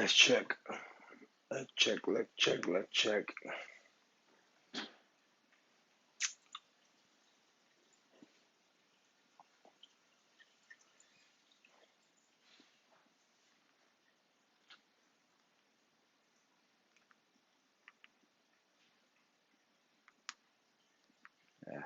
Let's check. Let's check. Let's check. Let's check. Yeah.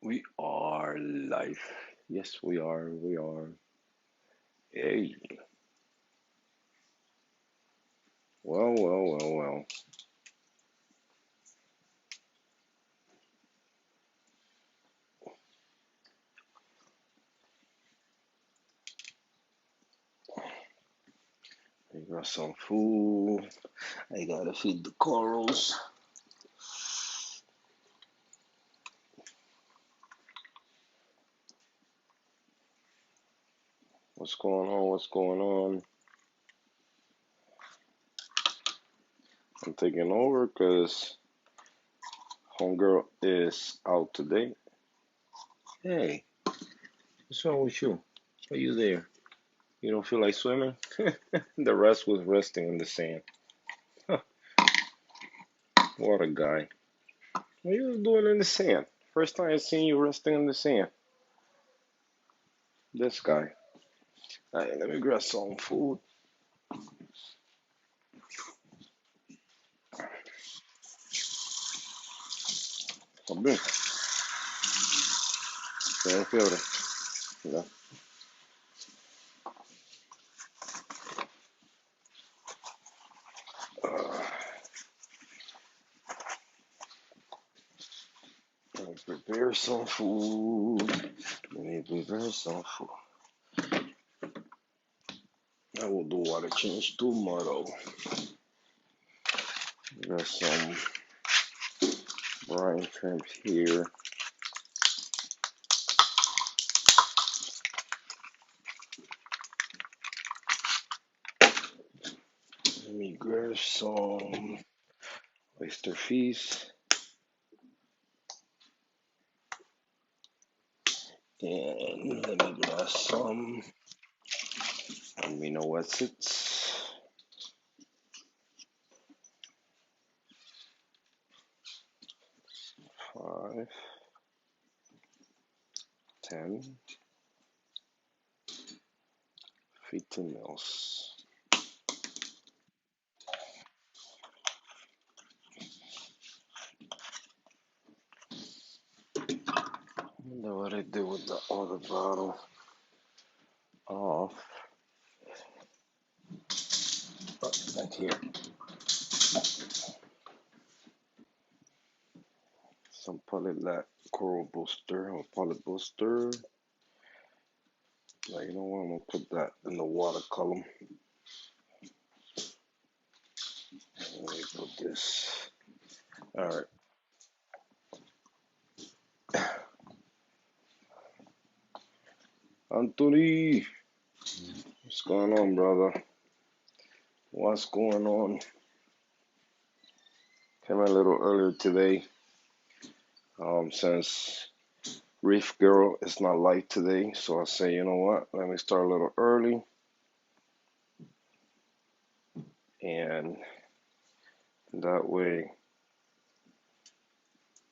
We are live. Yes, we are. We are. Hey. Well, well, well, well. I got some food. I gotta feed the corals. What's going on? What's going on? I'm taking over because homegirl is out today. Hey, what's wrong with you? Are you there? You don't feel like swimming? The rest was resting in the sand. Huh, what a guy. What are you doing in the sand? First time I seen you resting in the sand. This guy. Alright, let me grab some food. También. Tengo fiebre. Ya. Let me prepare some food. Let me prepare some food. I will do water change tomorrow. Got some brine shrimp here. Let me grab some oyster feast. And let me grab some amino acids. 5, 10, 15 mils. I wonder what I did with the other bottle of, right here. Some polylat coral booster or poly booster. Now, you know what? I'm gonna put that in the water column. Let me put this. All right. Anthony, what's going on, brother? What's going on? Came a little earlier today. Since Reef Girl is not live today, so I say, you know what? Let me start a little early, and that way,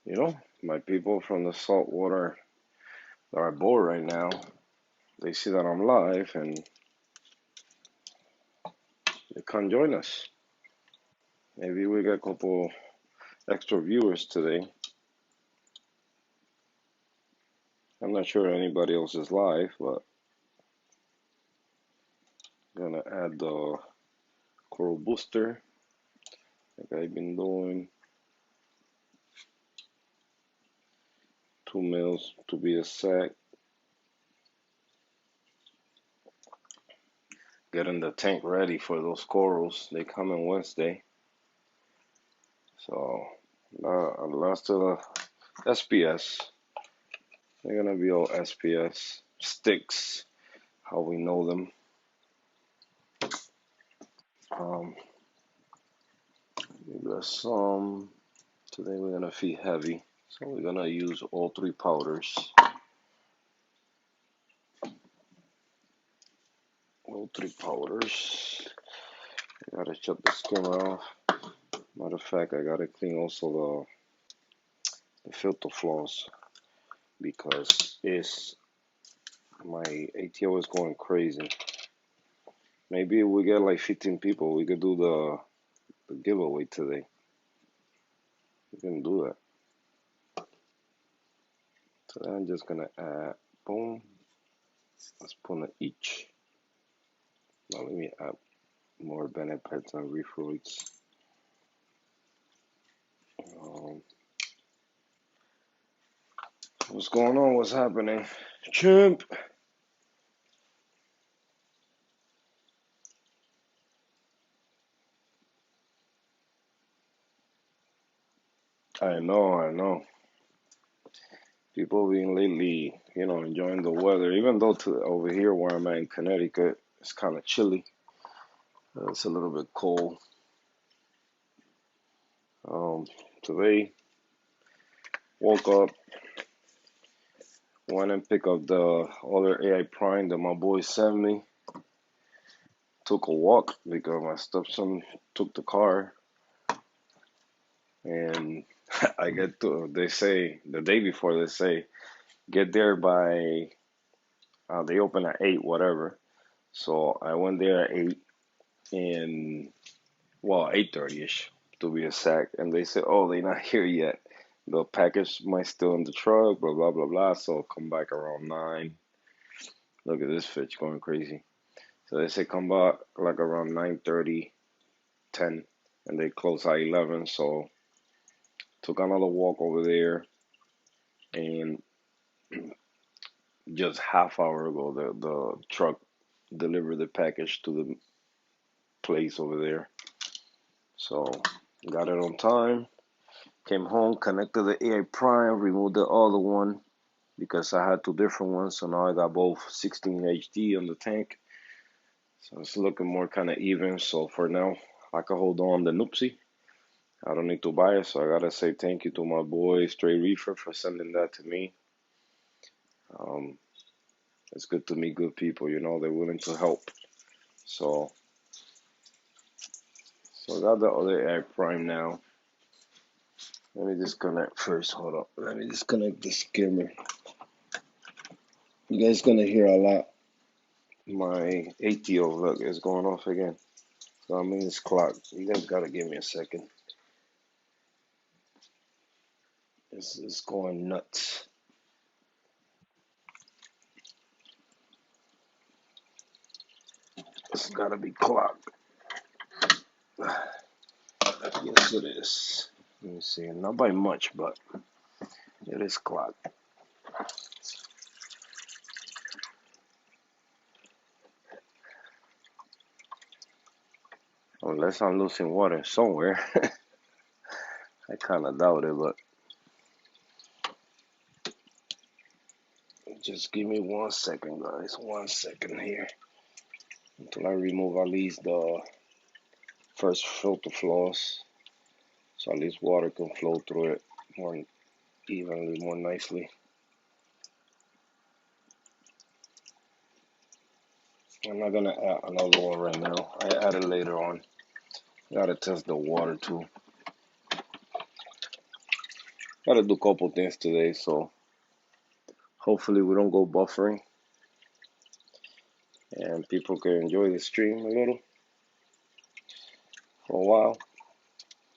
you know, my people from the saltwater that are bored right now, they see that I'm live and they come join us. Maybe we got a couple extra viewers today. I'm not sure anybody else is live, but I'm gonna add the coral booster like I've been doing. 2 mils to be exact. Getting the tank ready for those corals. They come in Wednesday. So last of the SPS. They're gonna be all SPS sticks, how we know them. We got some. Today we're gonna feed heavy, so we're gonna use all three powders. All three powders. I gotta shut the skimmer off. Matter of fact, I gotta clean also the filter floss because my ATO is going crazy. Maybe if we get like 15 people, we could do the giveaway today. We can do that. So I'm just gonna add, boom, a spoon of each. Now let me add more benefits and reef fruits. Um, what's going on? What's happening? Chimp! I know, I know. People been lately, enjoying the weather. Even though over here where I'm at in Connecticut, it's kind of chilly. It's a little bit cold. Um, Today, woke up, went and picked up the other AI Prime that my boy sent me. Took a walk because my stepson took the car, and they say the day before, they say get there by they open at 8 whatever. So I went there at 8, and well, 8:30ish to be exact, and they said, oh, they're not here yet, the package might still in the truck, blah blah blah blah, so come back around 9. Look at this fish going crazy. So they say come back like around 9:30, 10, and they close at 11. So took another walk over there, and just half hour ago, the truck delivered the package to the place over there. So got it on time. Came home, connected the AI Prime, removed the other one because I had two different ones. So now I got both 16 HD on the tank. So it's looking more kind of even. So for now, I can hold on the Noopsy. I don't need to buy it. So I gotta say thank you to my boy Stray Reefer for sending that to me. Um, it's good to meet good people. They're willing to help. So I got the other AI Prime now. Let me disconnect first. Hold up. Let me disconnect the skimmer. You guys gonna hear a lot. My ATO look is going off again. So I'm in this clock. You guys gotta give me a second. It's going nuts. It's gotta be clocked. Yes, it is. Let me see. Not by much, but it is clocked. Unless I'm losing water somewhere. I kind of doubt it, but just give me 1 second, guys. 1 second here until I remove at least the first filter floss, so at least water can flow through it more evenly, more nicely. I'm not gonna add another one right now. I add it later on. Gotta test the water too. Gotta do a couple things today, so hopefully we don't go buffering and people can enjoy the stream a little for a while.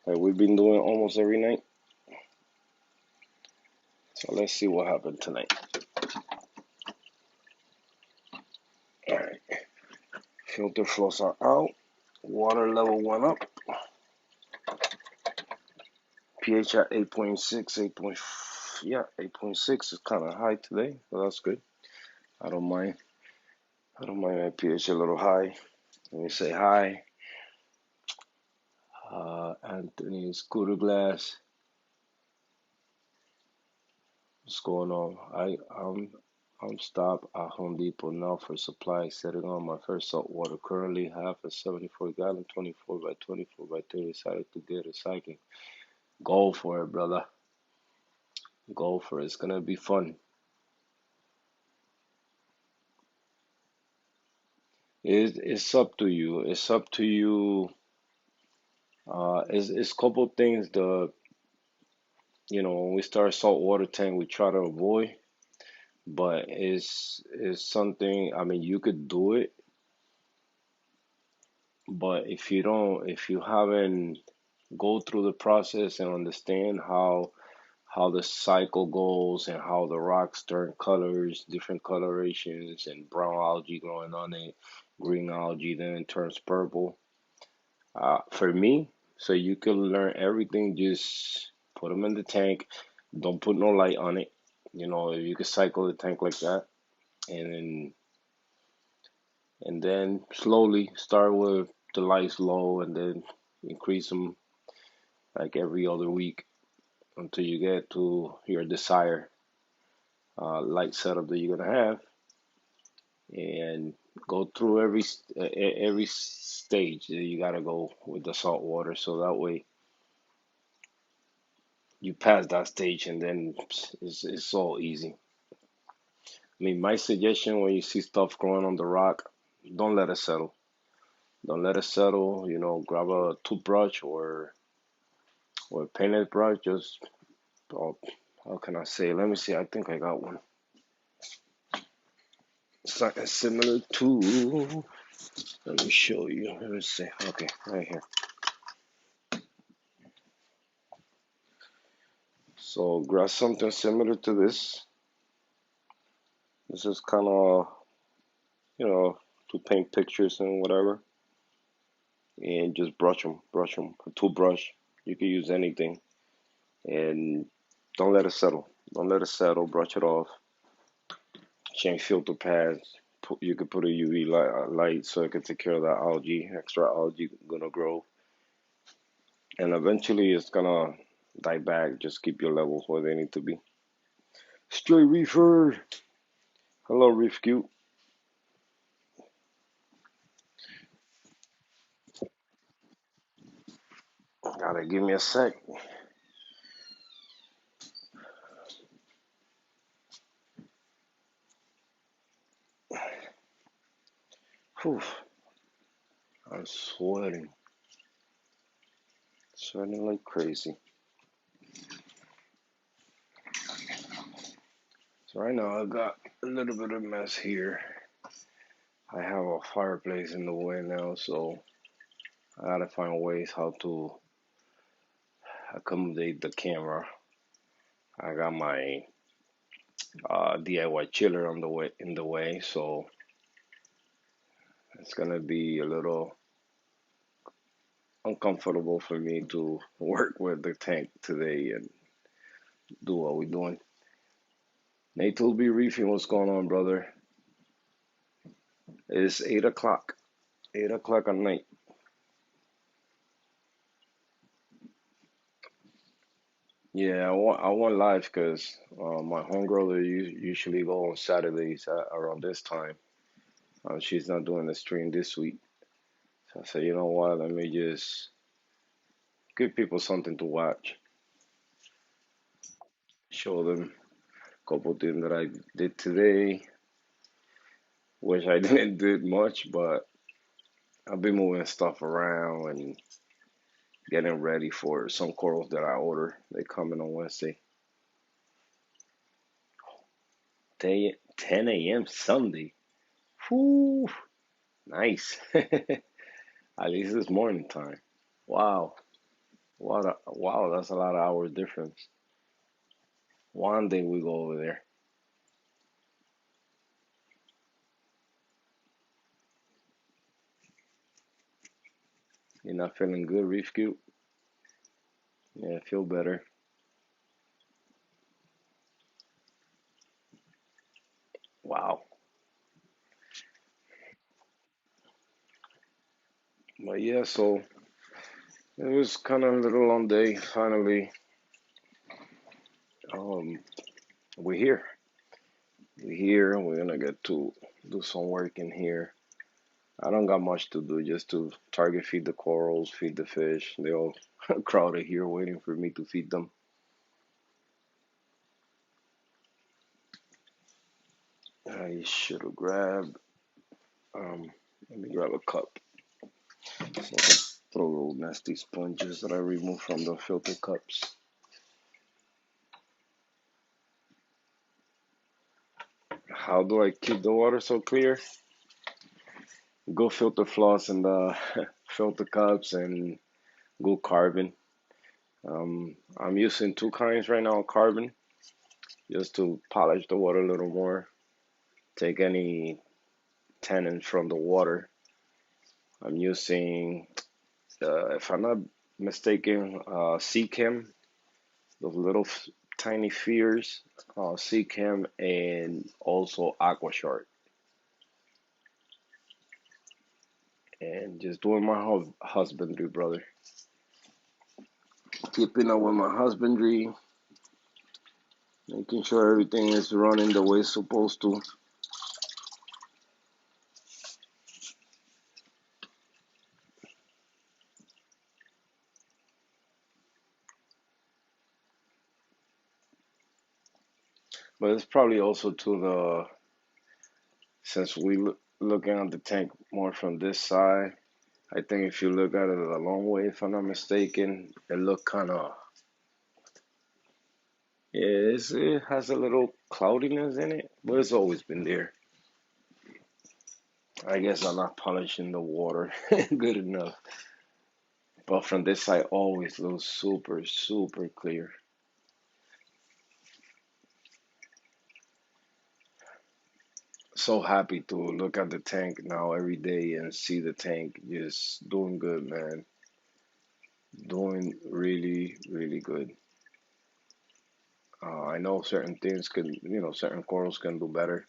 Like we've been doing almost every night. So let's see what happened tonight. Alright. Filter flows are out. Water level went up. pH at 8.6, 8.6 is kind of high today, so that's good. I don't mind. I don't mind my pH a little high. Let me say hi. Anthony Scooter Glass. What's going on? I'm stopped at Home Depot now for supplies, setting on my first salt water. Currently have a 74-gallon, 24 by 24 by 30. Decided to get recycling. Go for it, brother. Go for it. It's gonna be fun. It's up to you. It's up to you. It's couple things. When we start saltwater tank, we try to avoid, but it's something. I mean, you could do it, but if you haven't go through the process and understand how the cycle goes and how the rocks turn colors, different colorations, and brown algae growing on it, green algae then turns purple. For me, so you can learn everything, just put them in the tank. Don't put no light on it. You can cycle the tank like that, and then slowly start with the lights low, and then increase them like every other week until you get to your desired light setup that you're gonna have, and go through every stage that you gotta go with the salt water, so that way you pass that stage, and then it's all easy. I mean, my suggestion when you see stuff growing on the rock, don't let it settle. Don't let it settle. Grab a toothbrush or a painted brush. Just oh, how can I say? Let me see. I think I got one. Something similar to. Let me show you. Let me see. Okay, right here. So grab something similar to this. This is kind of, you know, to paint pictures and whatever. And just brush them. A toothbrush. You can use anything. And don't let it settle. Don't let it settle. Brush it off. Change filter pads. You could put a UV light so it can take care of that algae. Extra algae gonna grow. And eventually it's gonna die back. Just keep your levels where they need to be. Straight reefer. Hello, Reef Cute. Gotta give me a sec. Whew, I'm sweating like crazy. So right now I got a little bit of mess here. I have a fireplace in the way now, so I gotta find ways how to accommodate the camera. I got my DIY chiller on the way in the way, so it's gonna be a little uncomfortable for me to work with the tank today and do what we're doing. Nate will be reefing. What's going on, brother? It's 8 o'clock. 8 o'clock at night. Yeah, I want live because my homegirl they usually go on Saturdays around this time. She's not doing the stream this week, so I said, you know what? Let me just give people something to watch, show them a couple things that I did today, which I didn't do much, but I've been moving stuff around and getting ready for some corals that I order. They coming on Wednesday. 10 a.m. Sunday. Whoo, nice. At least it's morning time. Wow. Wow, that's a lot of hours difference. One day we go over there. You're not feeling good, Reef Cube? Yeah, feel better. Wow. But yeah, so it was kind of a little long day. Finally, um, we're here. We're here. We're gonna get to do some work in here. I don't got much to do, just to target feed the corals, feed the fish. They all crowded here waiting for me to feed them. I should have grabbed, um, let me grab a cup. So I can throw those nasty sponges that I removed from the filter cups. How do I keep the water so clear? Go filter floss in the filter cups and go carbon. I'm using two kinds right now, carbon, just to polish the water a little more, take any tannins from the water. I'm using, if I'm not mistaken, sea chem, those little tiny spheres, sea chem, and also aqua shark. And just doing my husbandry, brother. Keeping up with my husbandry, making sure everything is running the way it's supposed to. But it's probably also to the, since we looking at the tank more from this side, I think if you look at it a long way, if I'm not mistaken, it look kind of, yeah, it has a little cloudiness in it, but it's always been there. I guess I'm not polishing the water good enough. But from this side, always looks super, super clear. So happy to look at the tank now every day and see the tank just doing good, man. Doing really, really good. I know certain things can, certain corals can do better,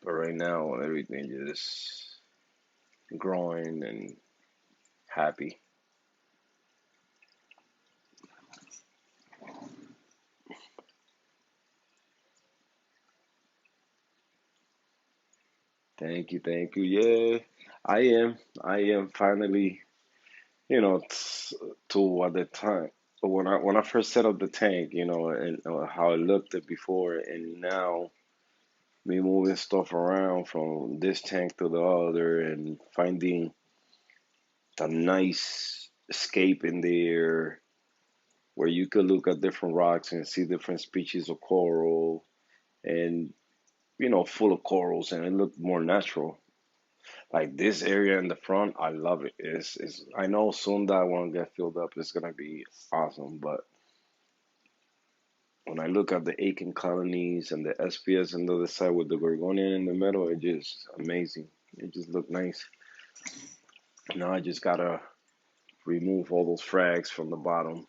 but right now everything just growing and happy. Thank you, thank you. Yeah, I am. I am finally, to at the time when I first set up the tank, and how it looked at before, and now me moving stuff around from this tank to the other and finding the nice escape in there where you could look at different rocks and see different species of coral and full of corals and it looked more natural. Like this area in the front, I love it. It's I know soon that won't get filled up. It's gonna be awesome, but when I look at the Aiken colonies and the SPS on the other side with the Gorgonian in the middle, it just amazing. It just looked nice. Now I just gotta remove all those frags from the bottom.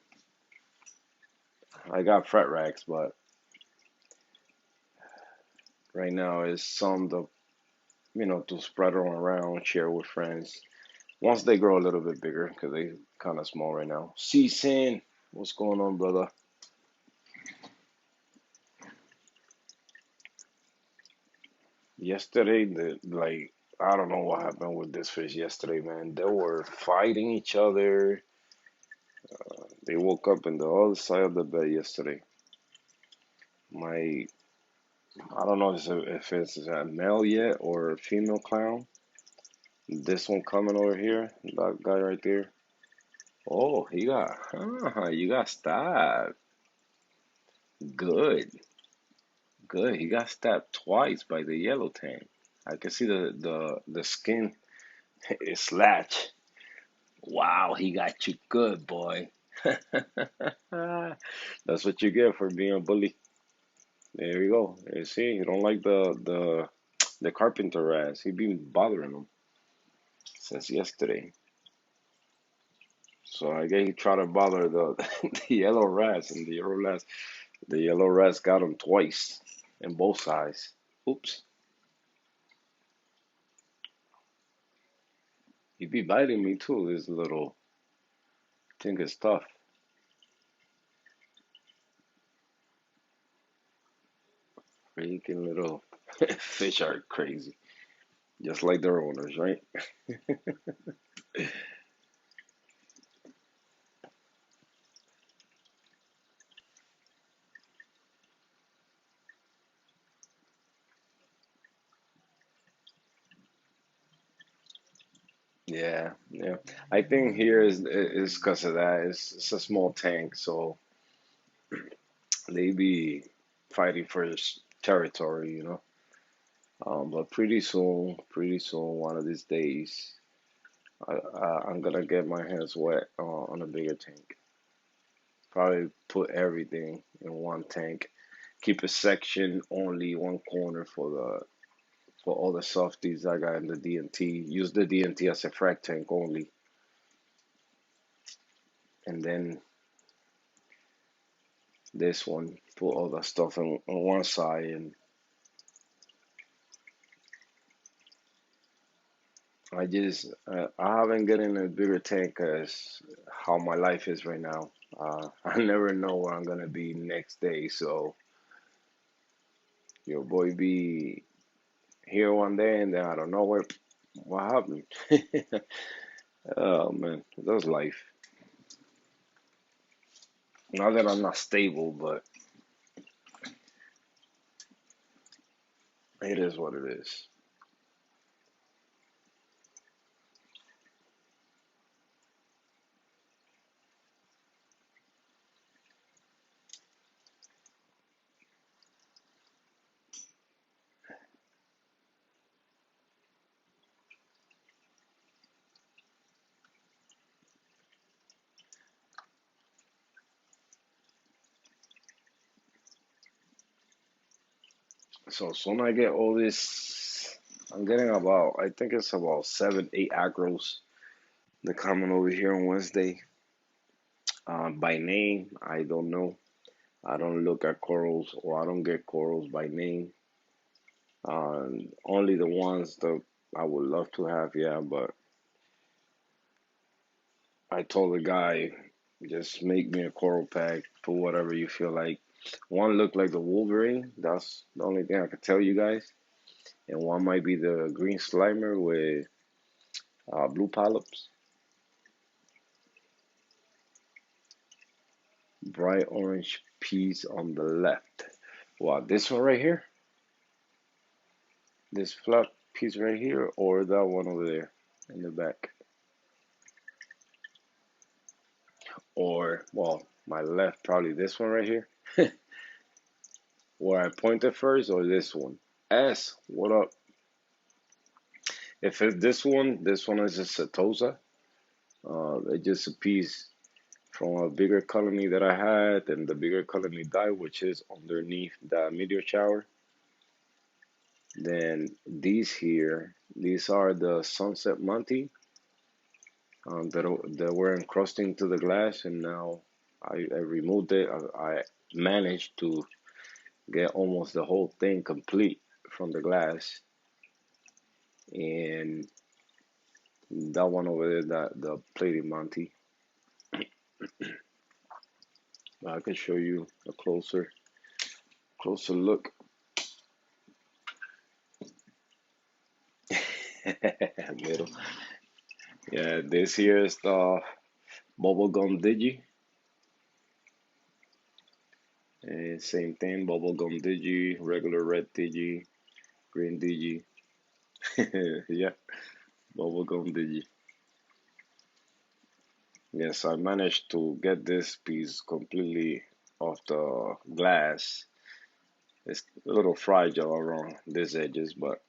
I got fret racks, but right now it's some to to spread them around, share with friends. Once they grow a little bit bigger, because they kind of small right now. C-Sin, what's going on, brother? Yesterday, I don't know what happened with this fish yesterday, man. They were fighting each other. They woke up in the other side of the bed yesterday. My, I don't know if it's a male yet or a female clown. This one coming over here, that guy right there. Oh, you got stabbed. Good, good. He got stabbed twice by the yellow tank. I can see the skin is latched. Wow, he got you good, boy. That's what you get for being a bully. There you go. You see, you don't like the carpenter ass. He been bothering him since yesterday. So I guess he tried to bother the the yellow rats, and the yellow rats got him twice in both sides. Oops, he be biting me too. This little thing is tough. Freaking little fish are crazy, just like their owners, right? Yeah, yeah. I think here is because of that. It's a small tank, so they be fighting for this territory, you know. But pretty soon, one of these days, I'm gonna get my hands wet on a bigger tank. Probably put everything in one tank. Keep a section only one corner for all the softies I got in the DNT. Use the DNT as a frac tank only, and then this one put all the stuff on one side. And I haven't gotten a bigger tank as how my life is right now. I never know where I'm gonna be next day, so your boy be here one day and then I don't know what happened. Oh man, that's life. Not that I'm not stable, but it is what it is. So soon I get all this. I'm getting about, I think it's about 7, 8 acros. They're coming over here on Wednesday. By name, I don't know. I don't look at corals or I don't get corals by name. Only the ones that I would love to have, yeah. But I told the guy, just make me a coral pack, put whatever you feel like. One looked like the Wolverine. That's the only thing I could tell you guys. And one might be the green slimer with blue polyps, bright orange piece on the left. Wow, this one right here, this flat piece right here, or that one over there in the back, or well, my left, probably this one right here, where I pointed first, or this one. S, what up? If it's this one is a Setosa. It's just a piece from a bigger colony that I had, and the bigger colony died, which is underneath the meteor shower. Then these here, these are the Sunset Monty that were encrusting to the glass, and now I removed it. I managed to get almost the whole thing complete from the glass, and that one over there, that the plated Monty, I can show you a closer look. Middle. Yeah, this here is the bubblegum digi. And same thing, bubblegum digi, regular red digi, green digi. Yeah, bubblegum digi. Yes, I managed to get this piece completely off the glass. It's a little fragile around these edges, but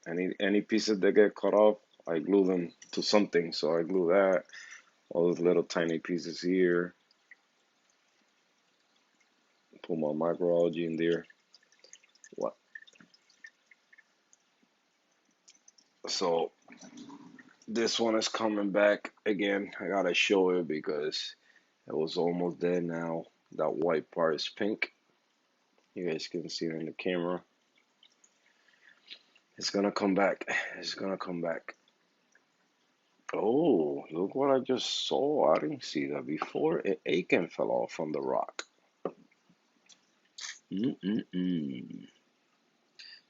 any pieces that get cut off, I glue them to something. So I glue that, all those little tiny pieces here, put my microalgae in there. What? So this one is coming back again. I gotta show it because it was almost dead now. That white part is pink. You guys can see it in the camera. It's gonna come back. It's gonna come back. Oh, look what I just saw. I didn't see that before. Aiken fell off from the rock. Mm-mm-mm.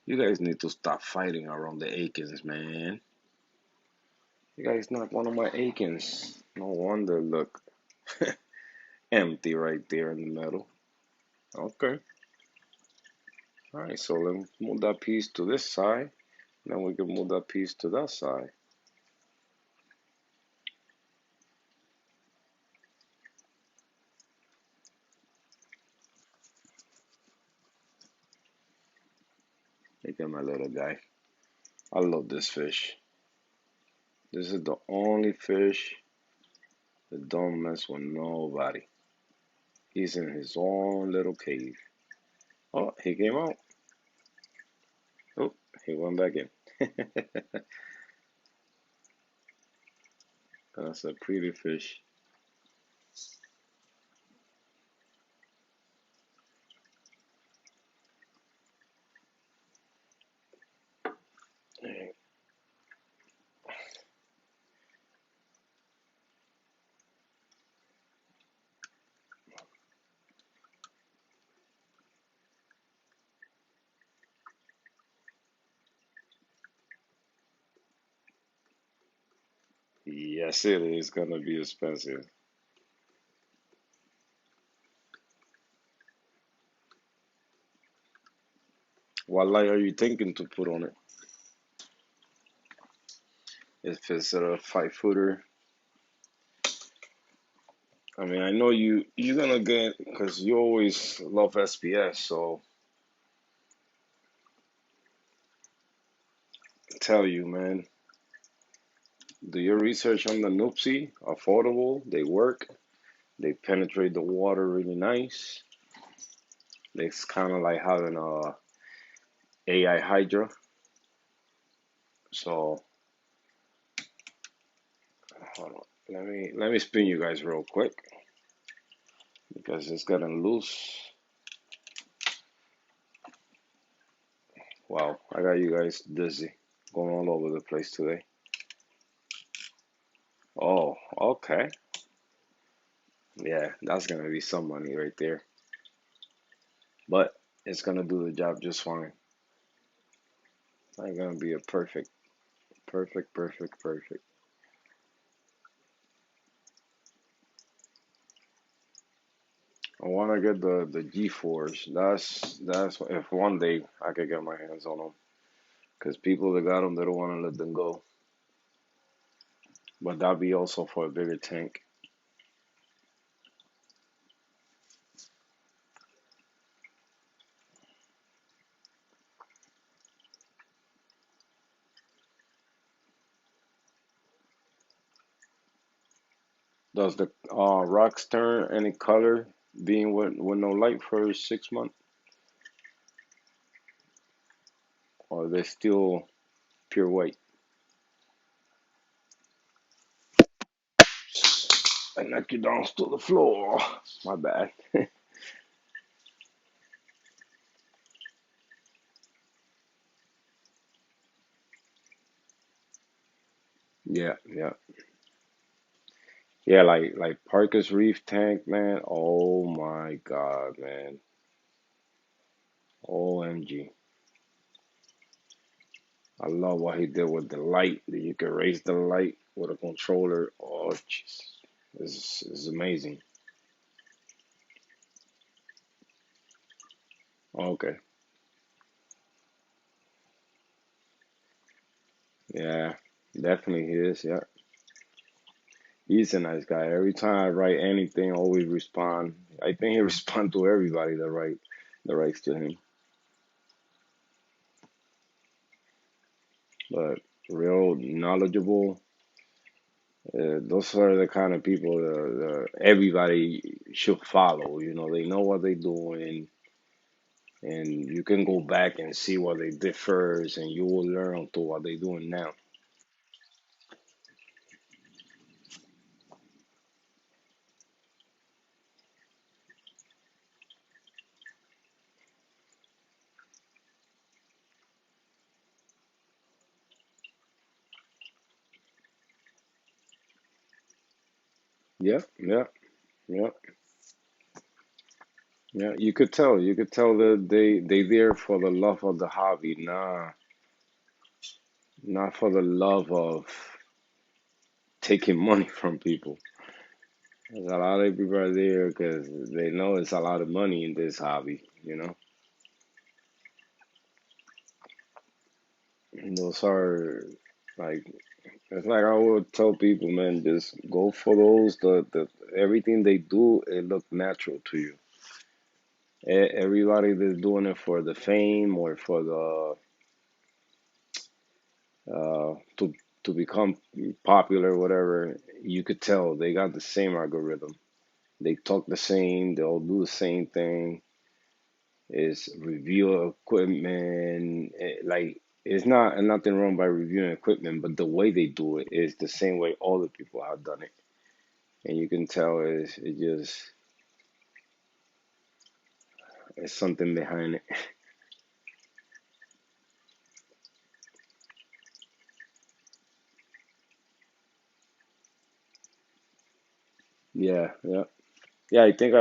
You guys need to stop fighting around the Aikens, man. You guys knocked one of my Aikens. No wonder, look. Empty right there in the middle. Okay. Alright, so let's move that piece to this side. Then we can move that piece to that side. Look at my little guy. I love this fish. This is the only fish that don't mess with nobody. He's in his own little cave. Oh, he came out. Oh, he went back in. That's a pretty fish. Yes, it is gonna be expensive. What light are you thinking to put on it? If it's a 5 footer, I mean, I know you're gonna get because you always love SPS. So tell you, man, do your research on the Noopsy. Affordable, they work, they penetrate the water really nice. It's kind of like having a AI Hydra. So hold on, let me spin you guys real quick because it's getting loose. Wow, I got you guys dizzy, going all over the place today. Oh, okay. Yeah, that's gonna be some money right there. But it's gonna do the job just fine. It's gonna be a perfect, perfect, perfect, perfect. I wanna get the G4s. That's if one day I could get my hands on them. Cause people that got them, they don't wanna let them go. But that'd be also for a bigger tank. Does the rocks turn any color being with no light for 6 months, or are they still pure white? I knock you down to the floor. My bad. Yeah, yeah. Yeah, like Parker's Reef tank, man. Oh my God, man. OMG. I love what he did with the light. That you can raise the light with a controller. Oh, jeez. This is amazing. Okay. Yeah, definitely he is. Yeah. He's a nice guy. Every time I write anything, always respond. I think he responds to everybody that writes to him. But real knowledgeable. Those are the kind of people that everybody should follow. You know, they know what they're doing, and you can go back and see what they did first, and you will learn to what they're doing now. Yeah, yeah, yeah. Yeah, you could tell that they there for the love of the hobby, not for the love of taking money from people. There's a lot of people are there because they know it's a lot of money in this hobby, you know. And those are like it's like I would tell people, man, just go for those. The everything they do, it look natural to you. Everybody that's doing it for the fame or for the to become popular, whatever, you could tell they got the same algorithm. They talk the same. They'll do the same thing. Is review equipment. Like it's not nothing wrong by reviewing equipment, but the way they do it is the same way all the people have done it, and you can tell it's something behind it. Yeah, yeah, yeah. I think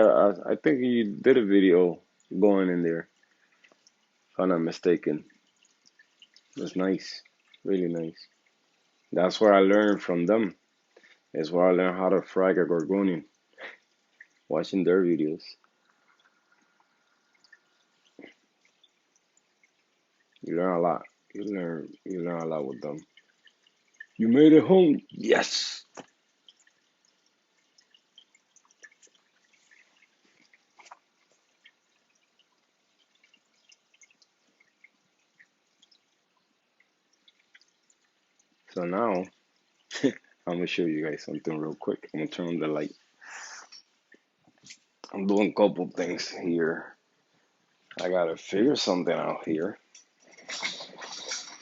you did a video going in there, if I'm not mistaken. It's nice, really nice. That's where I learned from them. Is where I learned how to frag a gorgonian, watching their videos. You learn a lot. You learn a lot with them. You made it home. Yes. So now I'm gonna show you guys something real quick. I'm gonna turn on the light. I'm doing a couple things here. I gotta figure something out here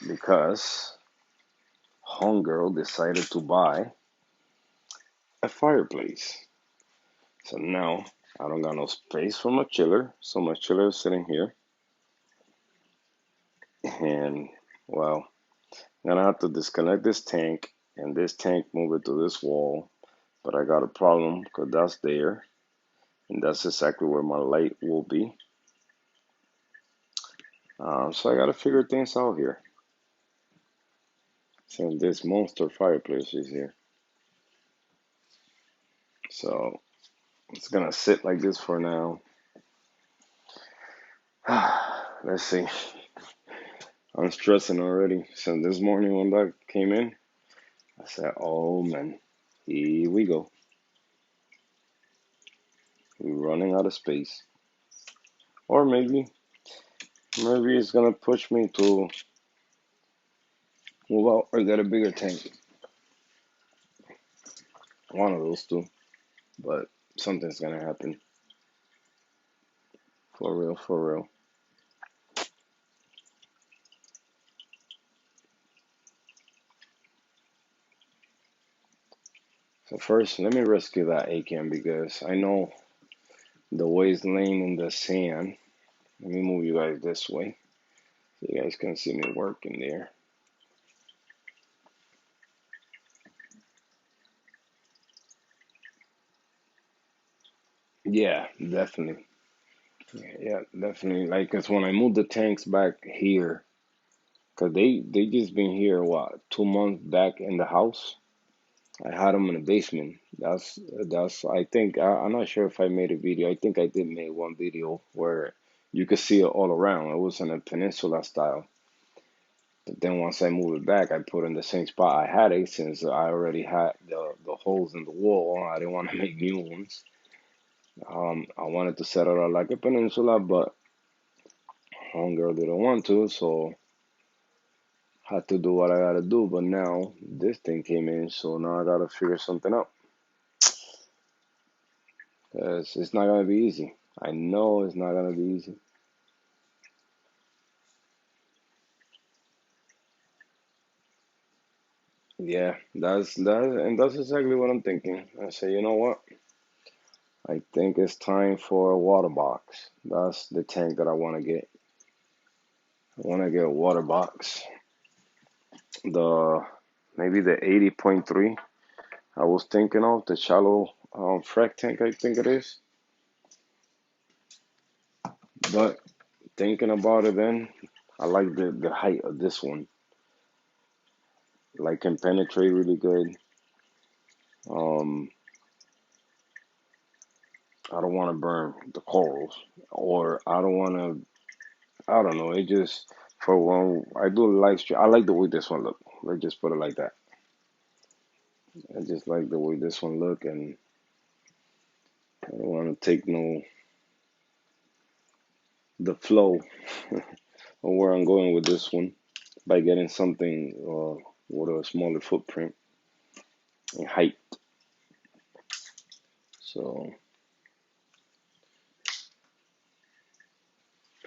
because homegirl decided to buy a fireplace. So now I don't got no space for my chiller. So my chiller is sitting here, and well, I'm gonna have to disconnect this tank and this tank move it to this wall. But I got a problem because that's there, and that's exactly where my light will be. So I gotta figure things out here. Since this monster fireplace is here, so it's gonna sit like this for now. Let's see. I'm stressing already. Since this morning when that came in, I said, "Oh man, here we go. We're running out of space." Or maybe it's gonna push me to move out or get a bigger tank. One of those two. But something's gonna happen. For real, for real. So first, let me rescue that A-cam because I know the way it's laying in the sand. Let me move you guys this way so you guys can see me working there. Yeah, definitely. Yeah, definitely. Like, cause when I moved the tanks back here, cause they just been here what 2 months back in the house. I had them in the basement. That's. I think I'm not sure if I made a video. I think I did make one video where you could see it all around. It was in a peninsula style. But then once I moved it back, I put it in the same spot I had it since I already had the holes in the wall. I didn't want to make new ones. I wanted to set it up like a peninsula, but homegirl didn't want to, so had to do what I gotta do. But now this thing came in, so now I gotta figure something out. 'Cause it's not gonna be easy. I know it's not gonna be easy. Yeah, and that's exactly what I'm thinking. I say, you know what? I think it's time for a water box. That's the tank that I want to get. I want to get a water box. The maybe the 80.3 I was thinking of the shallow frac tank. I think it is. But thinking about it, then I like the height of this one. Like can penetrate really good. Um, I don't want to burn the corals, or I don't want to. I don't know. It just for when I do a live stream, I like the way this one look. Let's just put it like that. I just like the way this one look, and I don't want to take no the flow of where I'm going with this one by getting something with a smaller footprint and height. So,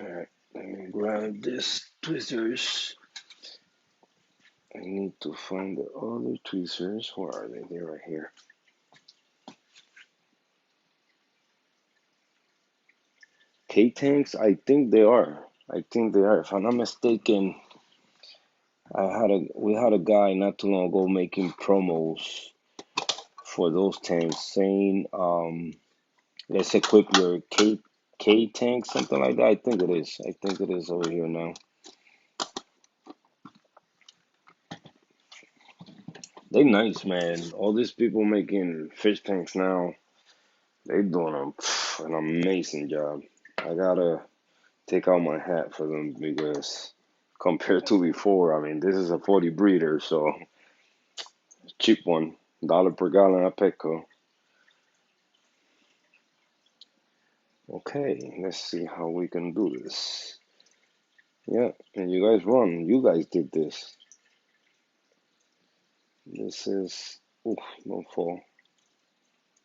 all right, let me grab this tweezers. I need to find the other tweezers. Where are they? They're right here. K tanks, I think they are. I think they are. If I'm not mistaken, we had a guy not too long ago making promos for those tanks saying let's equip your K tank, something like that. I think it is. I think it is over here now. They nice, man. All these people making fish tanks now, they doing an amazing job. I gotta take out my hat for them because compared to before, I mean, this is a 40 breeder, so cheap one, dollar per gallon at Petco. Okay, let's see how we can do this. Yeah, and you guys run. You guys did this. This is, oof, don't fall.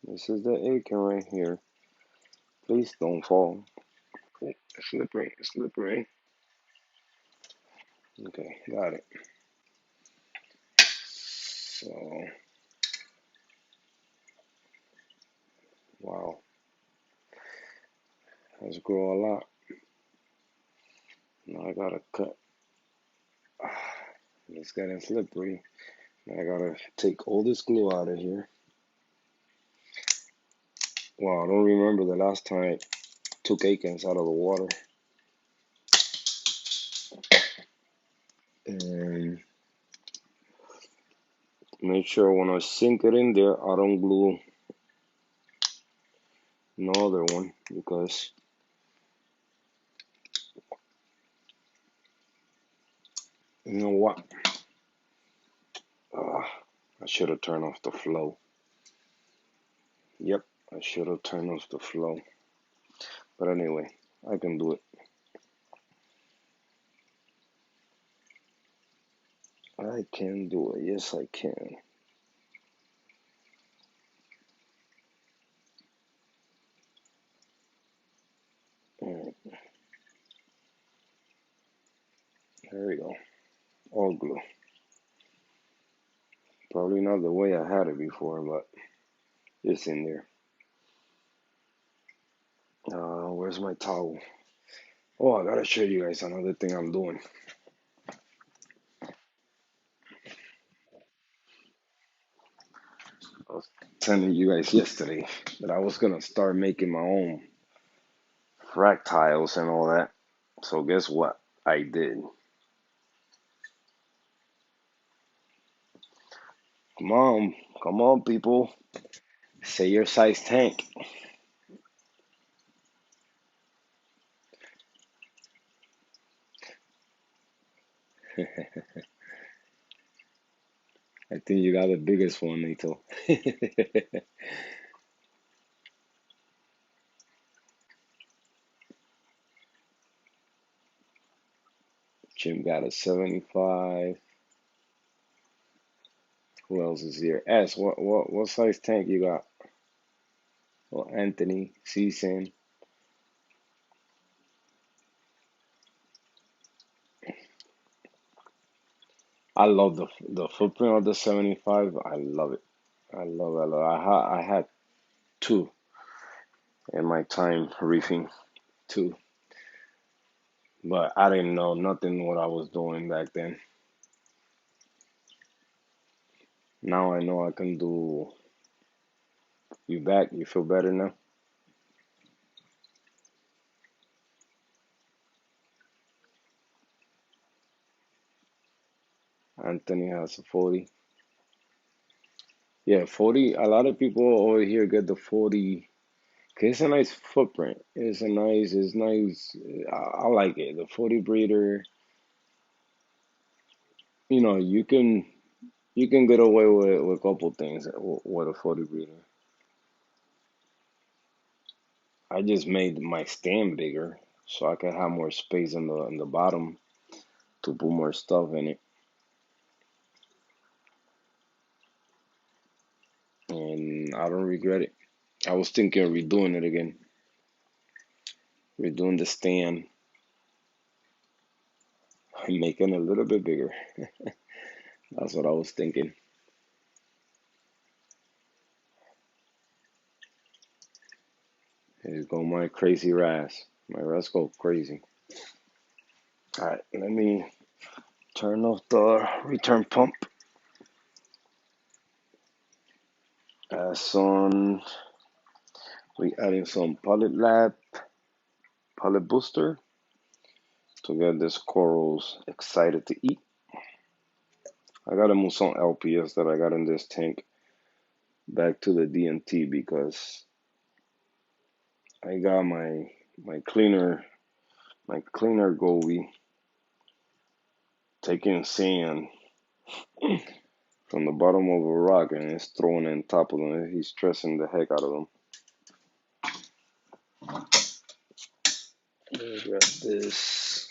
This is the Aiken right here. Please don't fall. Oh, slippery, slippery. Okay, got it. So, wow, has grown a lot. Now I gotta cut. It's getting slippery. Now I gotta take all this glue out of here. Wow, I don't remember the last time I took Aikens out of the water. And make sure when I sink it in there, I don't glue no other one because you know what? I should have turned off the flow. Yep, I should have turned off the flow. But anyway, I can do it. I can do it. Yes, I can. Alright, there we go. All glue. Probably not the way I had it before, but it's in there. Where's my towel? Oh, I gotta show you guys another thing I'm doing. I was telling you guys yesterday that I was gonna start making my own fractiles and all that. So guess what? I did. Come on, people. Say your size tank. I think you got the biggest one, Nito. Jim got a 75. Who else is here? S, what size tank you got? Well, Anthony, Season. I love the footprint of the 75. I love it. I love it. I had two in my time reefing, two, but I didn't know nothing what I was doing back then. Now I know I can do. You back? You feel better now? Anthony has a 40. Yeah, 40. A lot of people over here get the 40. 'Cause it's a nice footprint. It's nice. I like it. The 40 breeder, you can get away with a couple things with a 40 breeder. I just made my stand bigger so I can have more space in the bottom to put more stuff in it. And I don't regret it. I was thinking of redoing it again. Redoing the stand and making it a little bit bigger. That's what I was thinking. Here go my crazy ras. My ras go crazy. Alright, let me turn off the return pump. We adding some pellet lab, pellet booster to get these corals excited to eat. I gotta move some LPS that I got in this tank back to the DMT because I got my cleaner goalie taking sand from the bottom of a rock and it's throwing it on top of them. He's stressing the heck out of them. I got this.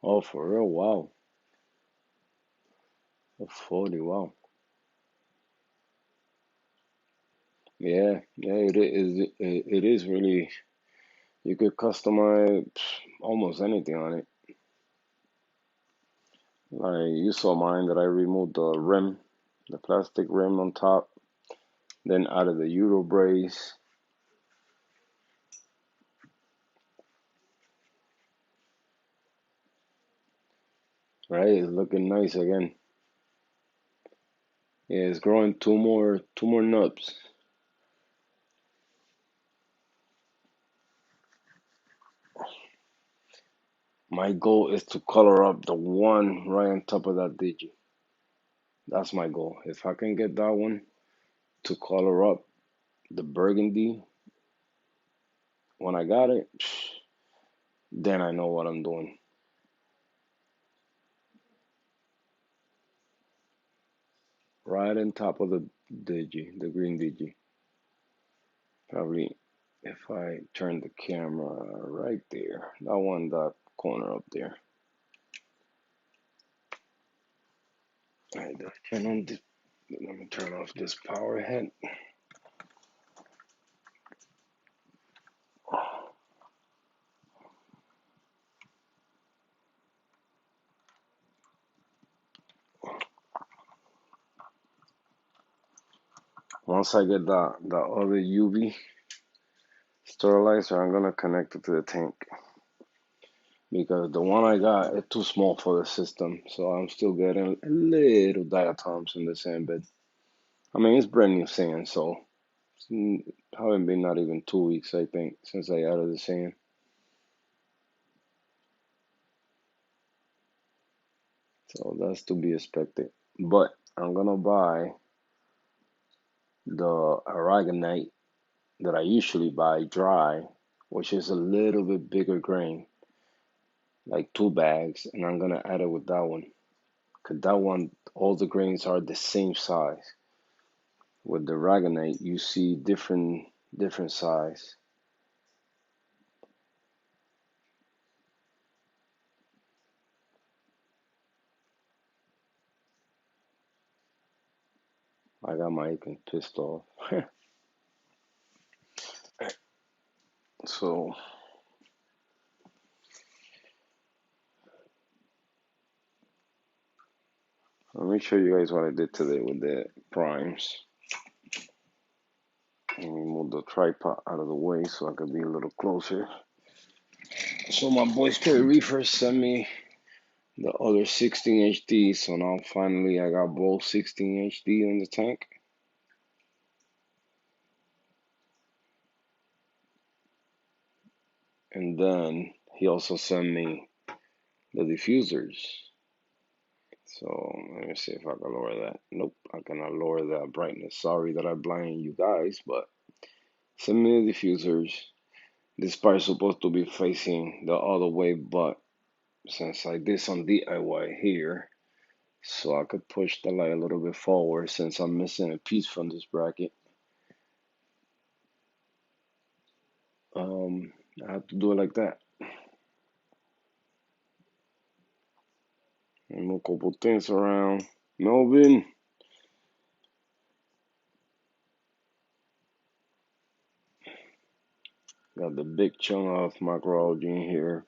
Oh, for real? Wow. A 40, wow. Yeah, it is really, you could customize almost anything on it. Like you saw mine that I removed the rim, the plastic rim on top, then added the Euro brace. Right, it's looking nice again. Yeah, it's growing two more nubs. My goal is to color up the one right on top of that digi. That's my goal. If I can get that one to color up the burgundy when I got it, then I know what I'm doing. Right on top of the digi, the green digi. Probably if I turn the camera right there, that corner up there. Alright, let me turn off this power head. Once I get the other UV sterilizer, I'm gonna connect it to the tank because the one I got is too small for the system, so I'm still getting a little diatoms in the sand bed. I mean, it's brand new sand, so haven't been not even 2 weeks, I think, since I added the sand. So that's to be expected. But I'm gonna buy the aragonite that I usually buy dry, which is a little bit bigger grain, like 2 bags, and I'm gonna add it with that one. Cause that one, all the grains are the same size. With the aragonite, you see different size. I got my apron pissed off. So Let me show you guys what I did today with the primes. Let me move the tripod out of the way so I could be a little closer. So my boy Story Reefer sent me the other 16 HD, so now finally I got both 16 HD in the tank. And then he also sent me the diffusers. So let me see if I can lower that. Nope, I cannot lower that brightness. Sorry that I blinded you guys, but send me the diffusers. This part is supposed to be facing the other way, but since I did some DIY here, so I could push the light a little bit forward since I'm missing a piece from this bracket. I have to do it like that. And move a couple things around. Melvin. Got the big chunk of microalgae in here.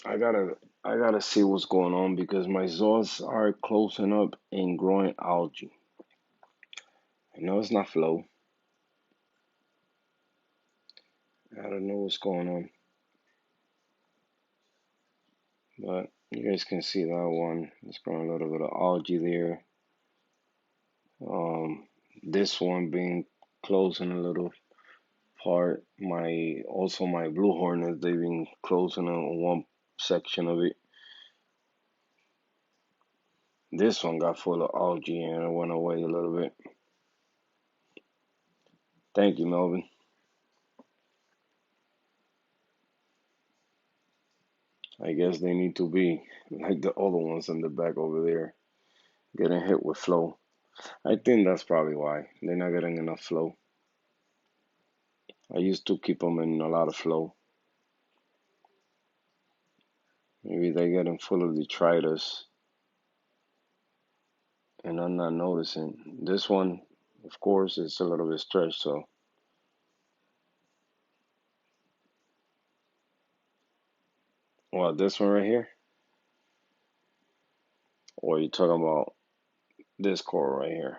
I gotta see what's going on because my zoas are closing up and growing algae. I know it's not flow. I don't know what's going on. But you guys can see that one. It's growing a little bit of algae there. This one being closing a little part. My blue hornets, they've been closing on one section of it. This one got full of algae and it went away a little bit. Thank you, Melvin. I guess they need to be like the other ones in the back over there, getting hit with flow. I think that's probably why they're not getting enough flow. I used to keep them in a lot of flow. Maybe they're getting full of detritus and I'm not noticing. This one, of course, is a little bit stretched, so. Well, this one right here? Or you talking about this coral right here?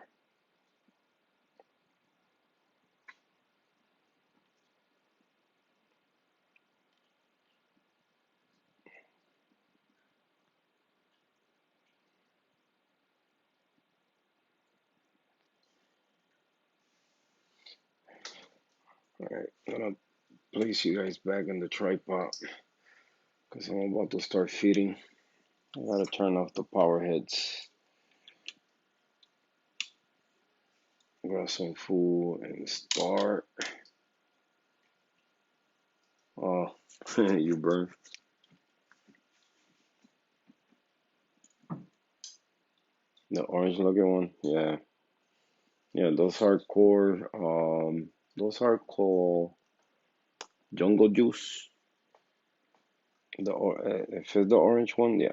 Alright, I'm gonna place you guys back in the tripod because I'm about to start feeding. I gotta turn off the power heads. Grab some food and start. Oh, you burn. The orange looking one, yeah. Yeah, those hardcore, those are called jungle juice. If it's the orange one, yeah.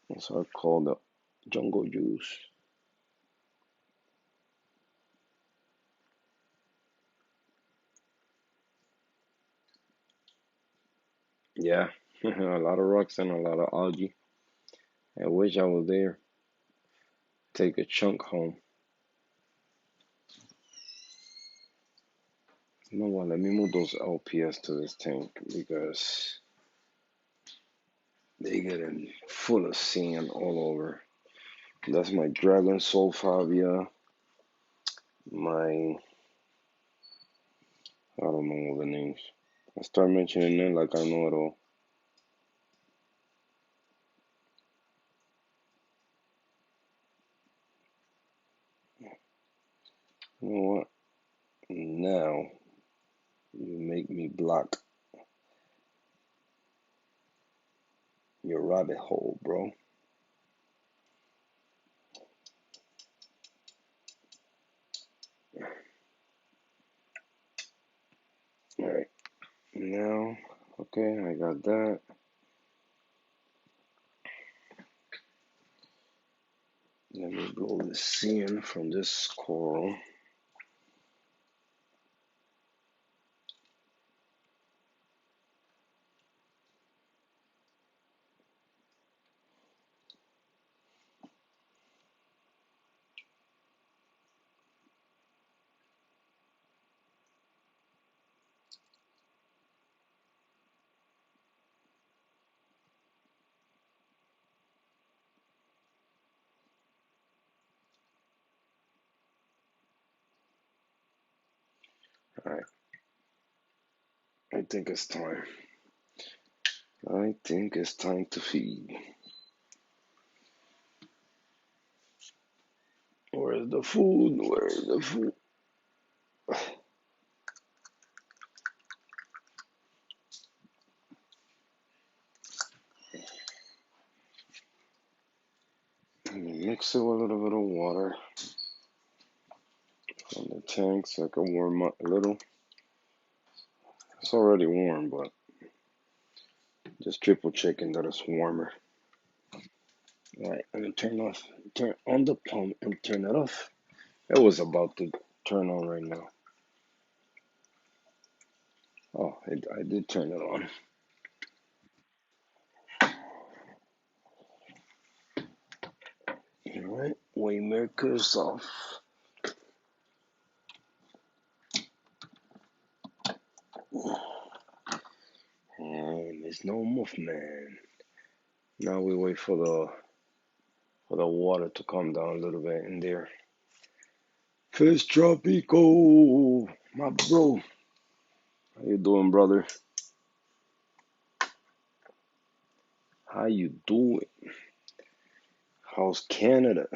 Those are called the jungle juice. Yeah, a lot of rocks and a lot of algae. I wish I was there. Take a chunk home. You know what? Let me move those LPS to this tank because they getting full of sand all over. That's my dragon sulfavia. My I don't know all the names. I start mentioning them like I know it all. You know what? Now you make me block your rabbit hole, bro. Alright. Now, okay, I got that. Let me blow the sand from this coral. Alright, I think it's time. I think it's time to feed. Where's the food? Where's the food? Mix it with a little bit of water from the tank so I can warm up a little. It's already warm, but just triple checking that it's warmer. Alright, I'm gonna turn on the pump and turn it off. It was about to turn on right now. Oh, I did turn it on. Alright, waymaker's off. And there's no movement. Now we wait for the water to come down a little bit in there. Fish Tropico, my bro. How you doing, brother? How you doing? How's Canada?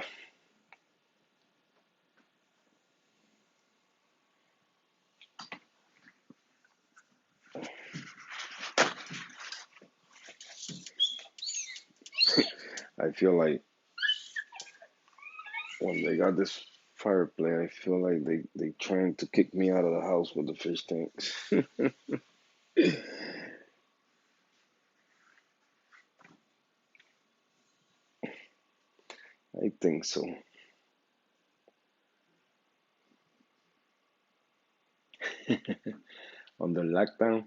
I feel like when they got this fireplace, I feel like they trying to kick me out of the house with the fish tanks. I think so. On the lockdown.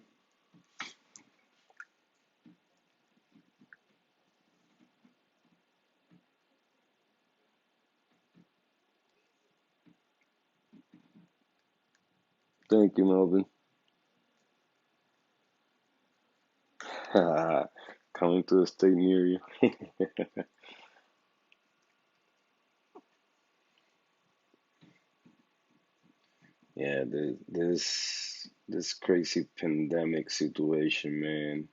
Thank you, Melvin. Coming to a state near you. Yeah, this crazy pandemic situation, man.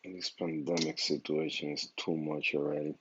This pandemic situation is too much already.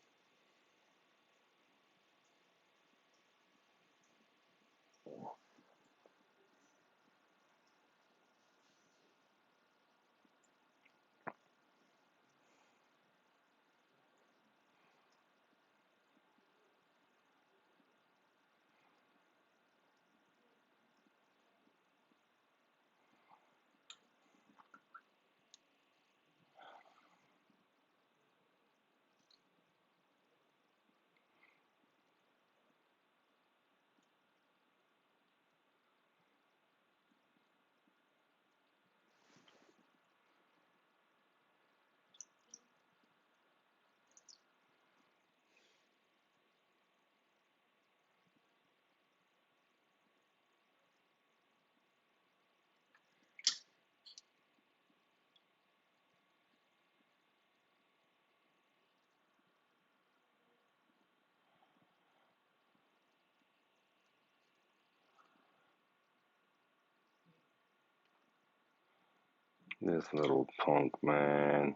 This little punk, man.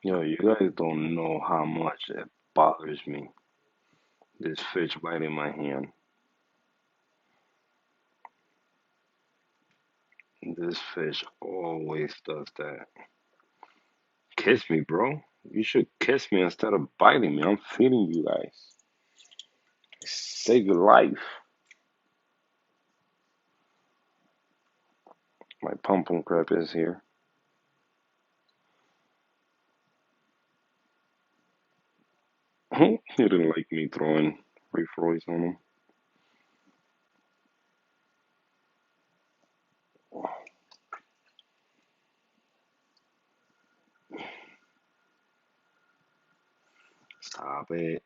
Yo, you guys don't know how much it bothers me. This fish biting my hand. This fish always does that. Kiss me, bro. You should kiss me instead of biting me. I'm feeding you guys. Save your life. My pumpkin crab is here. He didn't like me throwing reef on him. Stop it.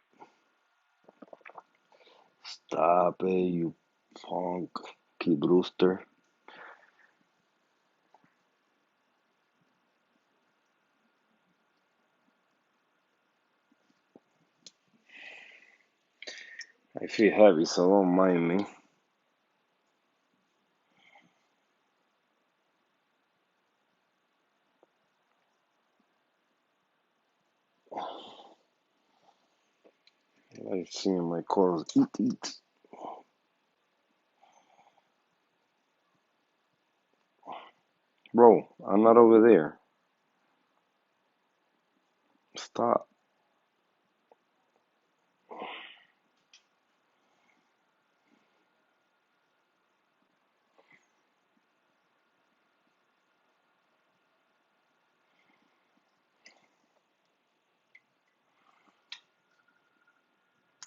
Stop it, you funky Brewster. I feel heavy, so don't mind me. I like seeing my corals eat. Bro, I'm not over there. Stop.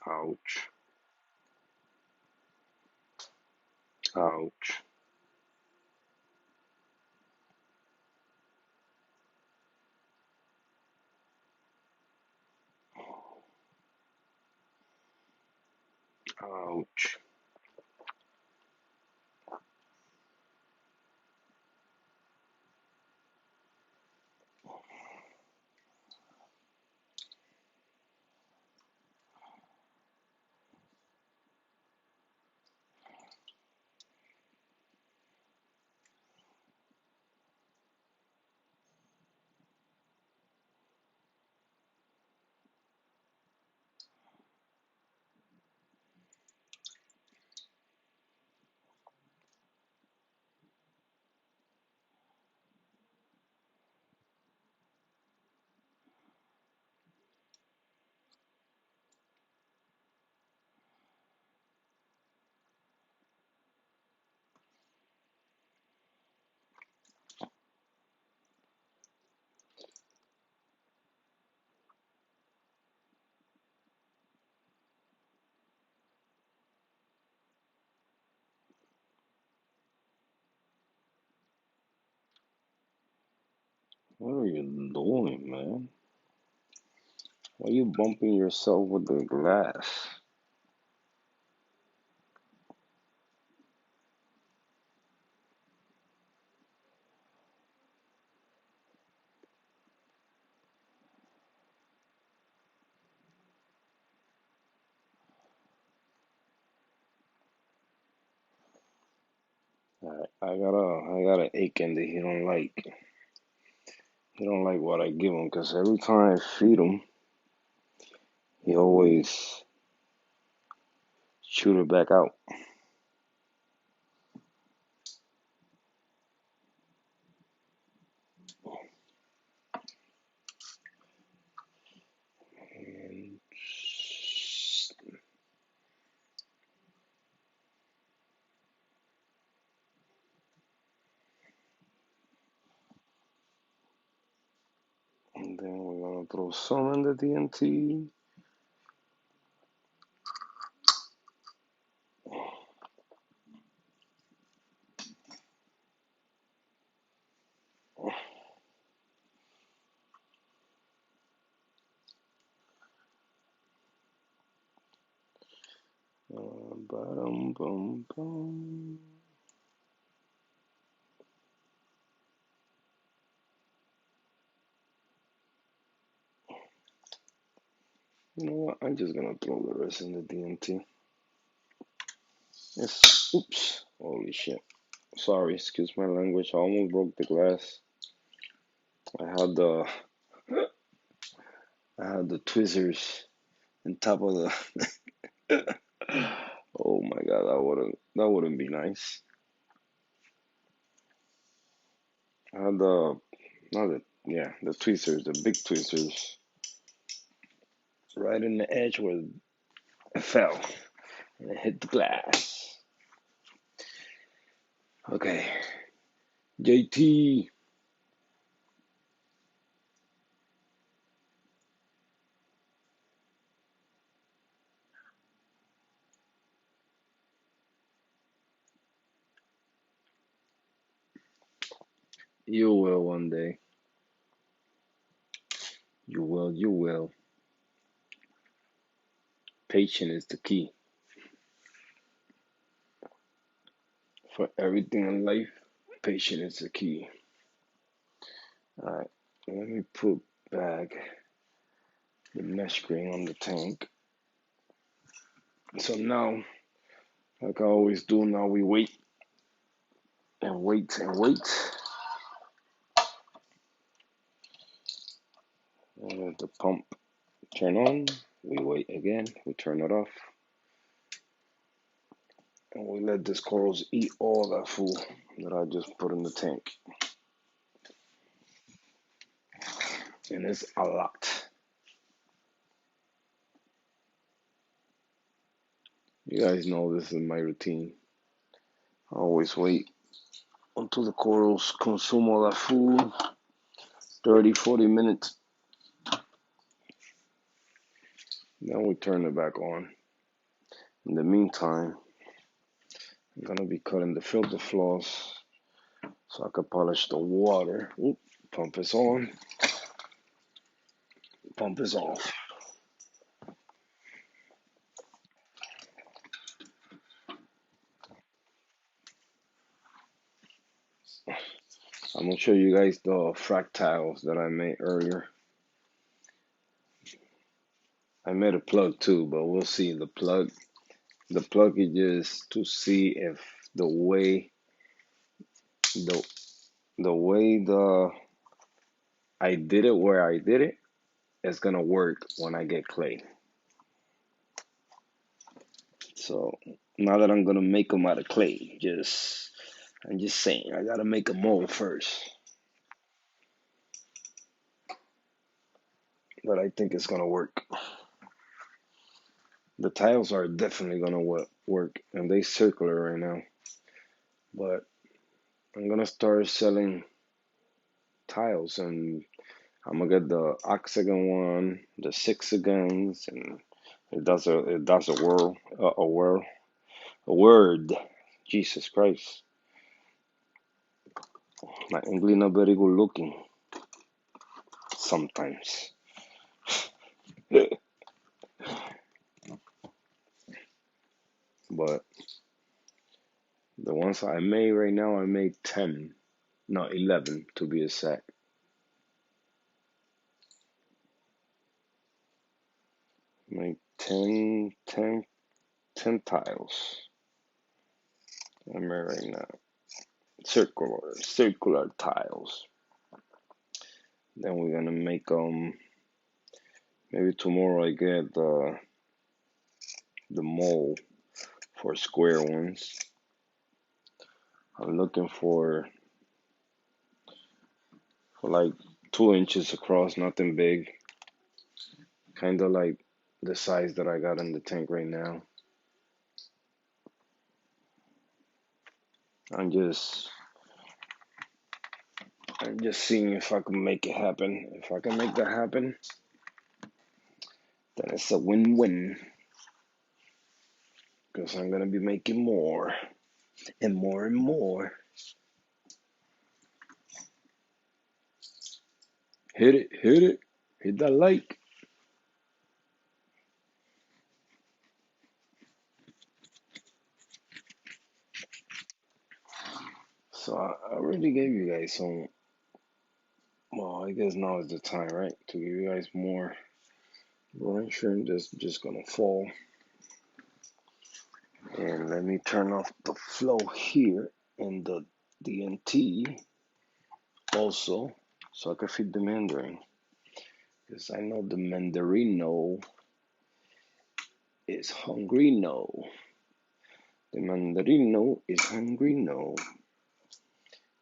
Ouch. Ouch. Ouch. What are you doing, man? Why are you bumping yourself with the glass? I got an aching that he don't like. He don't like what I give him because every time I feed him, he always shoot it back out. And, and then we're gonna throw some in the TNT. Bottom, bum, bum. You know what? I'm just gonna throw the rest in the DMT. Yes. Oops. Holy shit. Sorry. Excuse my language. I almost broke the glass. I had the I had the tweezers on top of the. Oh my god, that wouldn't be nice. I had the not the yeah the tweezers, the big tweezers, right in the edge where it fell and it hit the glass. Okay, JT. You will one day. You will. You will. Patience is the key for everything in life. Patience is the key. All right. Let me put back the mesh screen on the tank. So now, like I always do, now we wait and wait and wait. And let the pump turn on. We wait again. We turn it off. And we let these corals eat all that food that I just put in the tank. And it's a lot. You guys know this is my routine. I always wait until the corals consume all that food. 30, 40 minutes. Then we turn it back on. In the meantime, I'm gonna be cutting the filter floss so I can polish the water. Oop, pump is on. Pump is off. I'm gonna show you guys the fractals that I made earlier. I made a plug too, but we'll see. The plug is just to see if the way the the way the I did it where I did it is gonna work when I get clay. So now that I'm gonna make them out of clay, I'm just saying I gotta make a mold first. But I think it's gonna work. The tiles are definitely gonna work, and they circular right now. But I'm gonna start selling tiles, and I'm gonna get the octagon one, the sexagons, and it does a word. Jesus Christ, my English not very good looking sometimes. But the ones I made right now, I made 10, no 11 to be exact. Made 10 tiles. I made right now. Circular tiles. Then we're gonna make maybe tomorrow I get the mold for square ones. I'm looking for like 2 inches across, nothing big. Kind of like the size that I got in the tank right now. I'm just I'm just seeing if I can make it happen. If I can make that happen, then it's a win-win. Because I'm gonna be making more and more and more. Hit that like. So I already gave you guys some. Well, I guess now is the time, right, to give you guys more. Brine shrimp just gonna fall. And let me turn off the flow here and the DNT also, so I can feed the mandarin. Because I know the mandarino is hungry, no. The mandarino is hungry, no.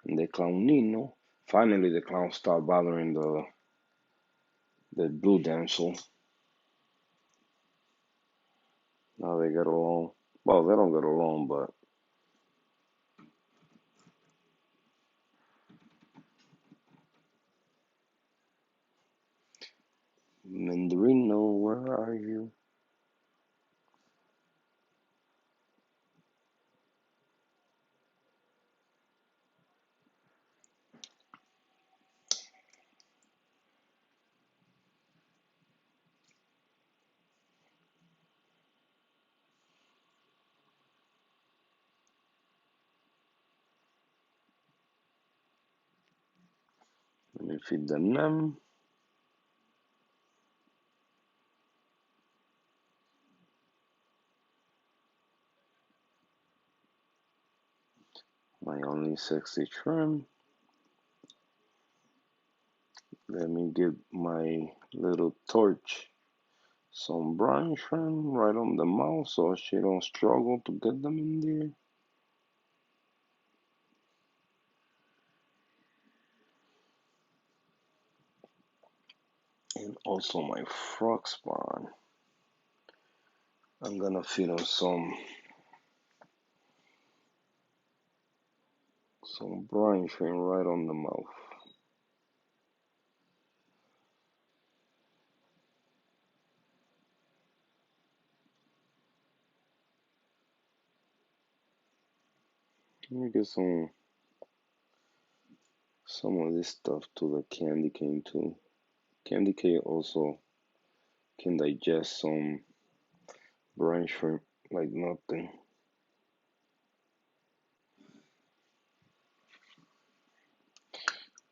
And the clownino, finally the clown stopped bothering the blue damsel. Now they get along. Well, they don't get along, but Mandarino, where are you? Let me feed the nem. My only sexy trim. Let me get my little torch some brine shrimp right on the mouth so she don't struggle to get them in there. And also my frog spawn. I'm gonna feed them some brine shrimp right on the mouth. Let me get some of this stuff to the candy cane too. Candy cane also can digest some brine shrimp like nothing.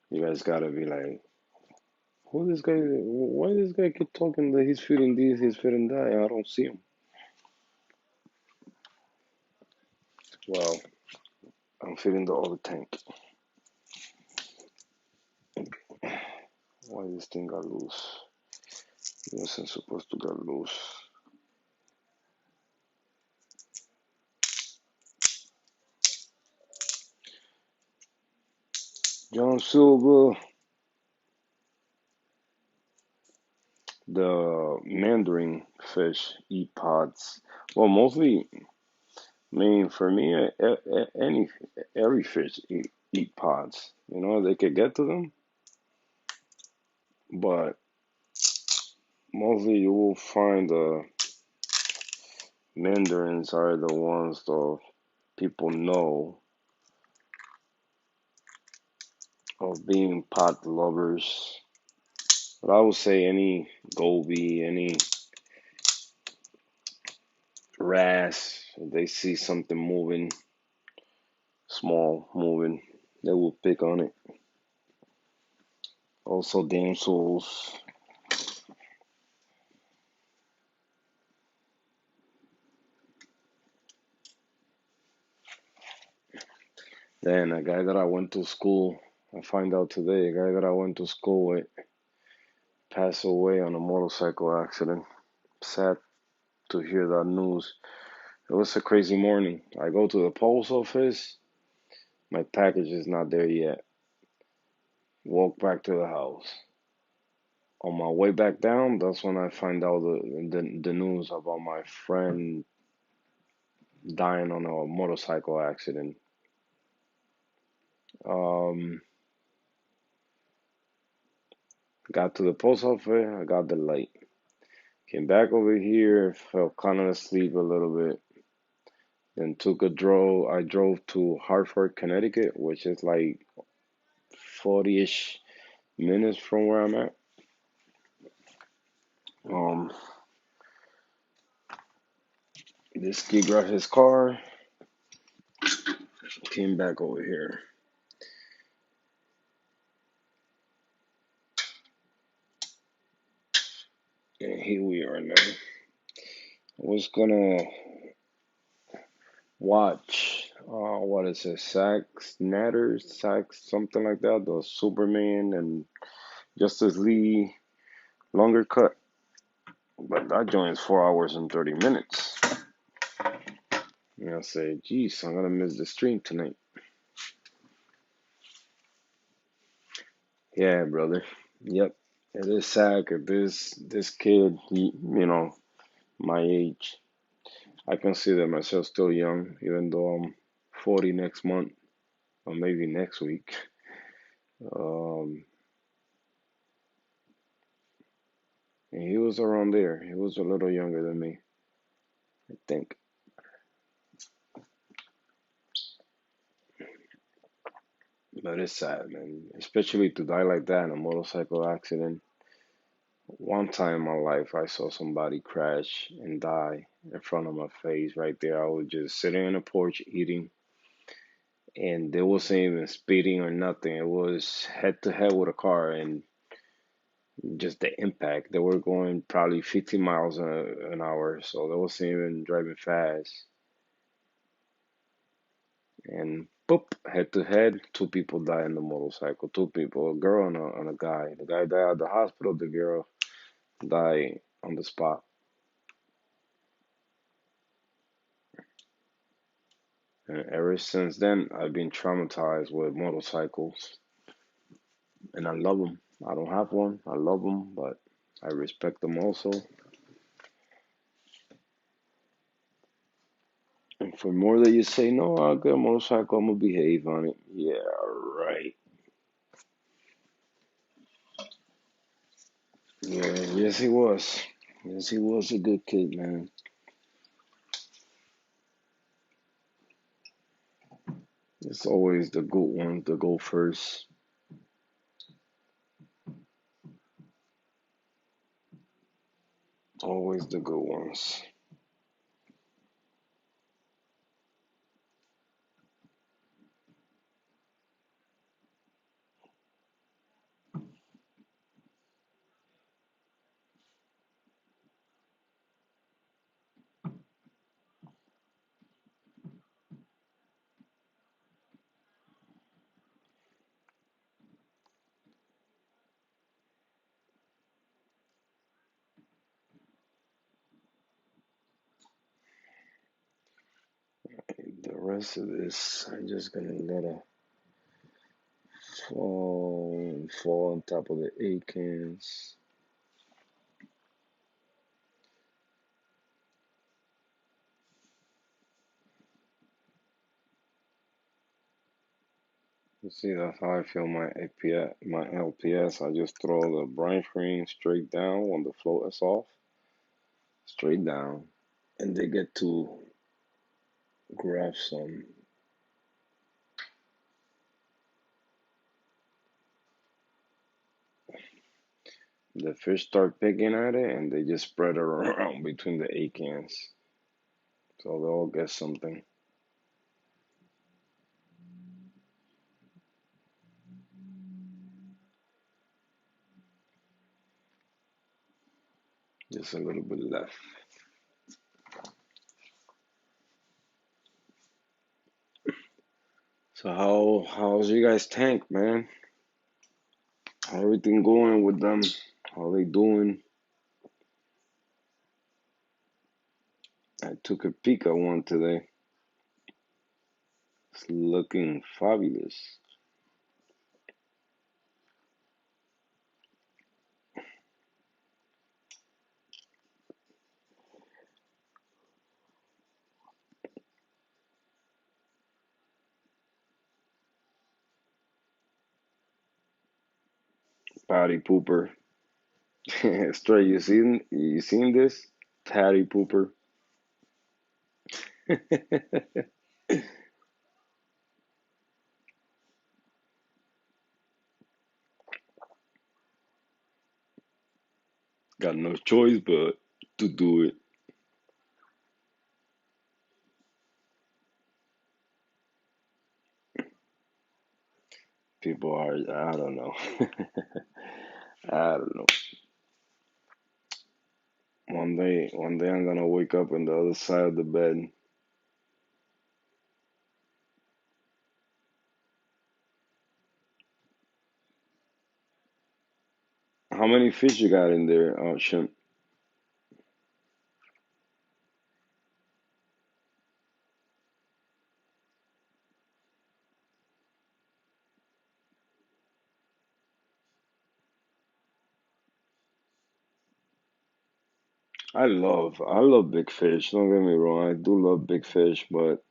You guys gotta be like, who this guy? Why this guy keep talking that he's feeding this, he's feeding that, and I don't see him? Well, I'm feeding the other tank. Why this thing got loose? It wasn't supposed to get loose. John Silver, the mandarin fish eat pods. Well, mostly, I mean, for me, any every fish eat pods. You know, they could get to them, but mostly you will find the mandarins are the ones that people know of being pot lovers. But I would say any goby, any wrasse, if they see something moving, small moving, they will pick on it. Also damsels. Then a guy that I went to school, I find out today, a guy that I went to school with passed away on a motorcycle accident. Sad to hear that news. It was a crazy morning. I go to the post office, my package is not there yet. Walk back to the house. On my way back down, that's when I find out the news about my friend dying on a motorcycle accident. Um, got to the post office, I got the light. Came back over here, fell kind of asleep a little bit. Then took a drove. I drove to Hartford, Connecticut, which is like 40-ish minutes from where I'm at. Um, this kid grabbed his car, came back over here. And here we are now. I was gonna watch, what is it, Zack, something like that, the Superman and Justice League longer cut. But that joint is 4 hours and 30 minutes. And I say, geez, I'm gonna miss the stream tonight. Yeah, brother. Yep. It is sad 'cause this kid, you know, my age, I consider myself still young, even though I'm 40 next month or maybe next week. Um, and he was around there. He was a little younger than me, I think. But it's sad, man. Especially to die like that in a motorcycle accident. One time in my life, I saw somebody crash and die in front of my face right there. I was just sitting on the porch eating, and there wasn't even speeding or nothing. It was head to head with a car, and just the impact. They were going probably 50 miles an hour, so they wasn't even driving fast. And Boop, head to head, two people die in the motorcycle. Two people, a girl and a guy. The guy died at the hospital. The girl died on the spot. And ever since then, I've been traumatized with motorcycles, and I love them. I don't have one. I love them, but I respect them also. And for more that you say, no, I'll get a motorcycle, I'm gonna behave on it. Yeah, right. Yeah, yes, he was. Yes, he was a good kid, man. It's always the good ones that go first. Always the good ones. The rest of this, I'm just gonna let it fall on top of the A cans. You see, that's how I feel my APS, my LPS. I just throw the brine screen straight down when the float is off, straight down, and they get to grab some. The fish start picking at it, and they just spread it around between the A cans, so they all get something. Just a little bit left. So how's you guys tank, man? How everything going with them? How they doing? I took a peek at one today. It's looking fabulous. Patty pooper. Straight, you seen this? Patty pooper. Got no choice but to do it. People are, I don't know. I don't know. One day I'm gonna wake up on the other side of the bed. How many fish you got in there, Shimp? I love big fish. Don't get me wrong, I do love big fish, but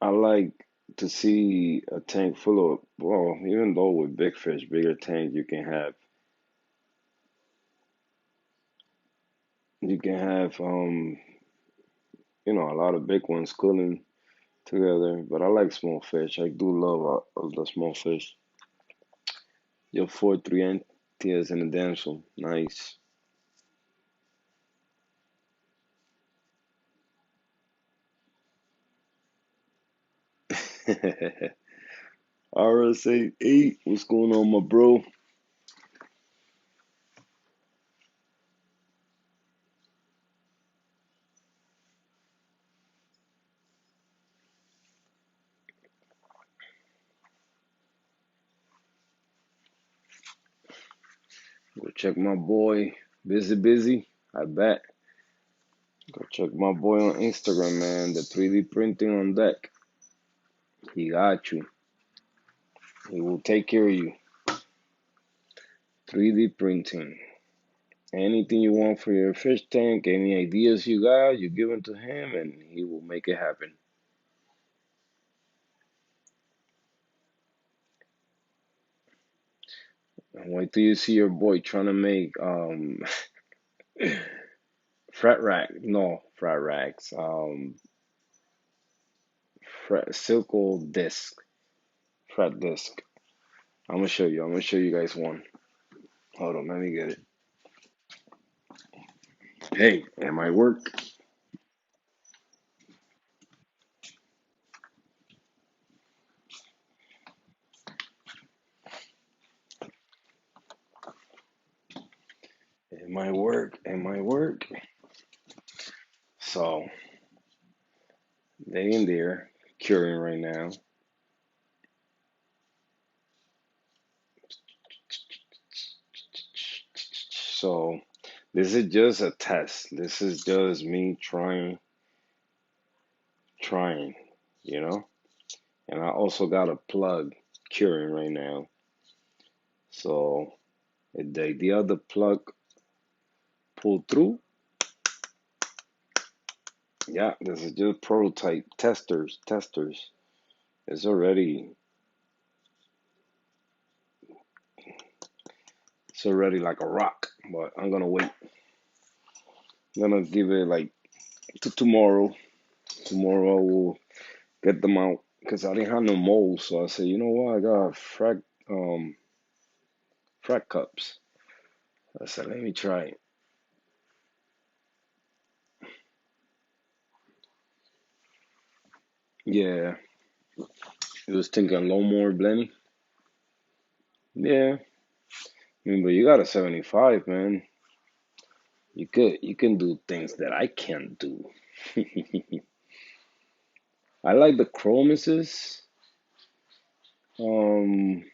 I like to see a tank full of, well, even though with big fish, bigger tank, you can have a lot of big ones cooling together. But I like small fish. I do love the small fish. Yo, 4 3 tiers in the damsel. Nice. RS8, what's going on, my bro? Go check my boy. Busy. I bet. Go check my boy on Instagram, man. The 3D printing on deck. He got you. He will take care of you. 3D printing. Anything you want for your fish tank, any ideas you got, you give them to him and he will make it happen. And wait till you see your boy trying to make frat racks. Silk disc. Frat disc. I'm gonna show you guys one. Hold on, let me get it. Hey, it might work. It might work. It might work. So they in there curing right now. So this is just a test. This is just me trying, you know. And I also got a plug curing right now. So if the other plug pull through, yeah, this is just prototype testers. It's already like a rock, but I'm gonna wait. I'm gonna give it like to tomorrow. Tomorrow I will get them out because I didn't have no molds. So I said, you know what? I got um frac cups. I said, let me try it. Yeah, it was thinking low more blending. Yeah, I mean, but you got a 75, man. You can do things that I can't do. I like the chromuses. Um,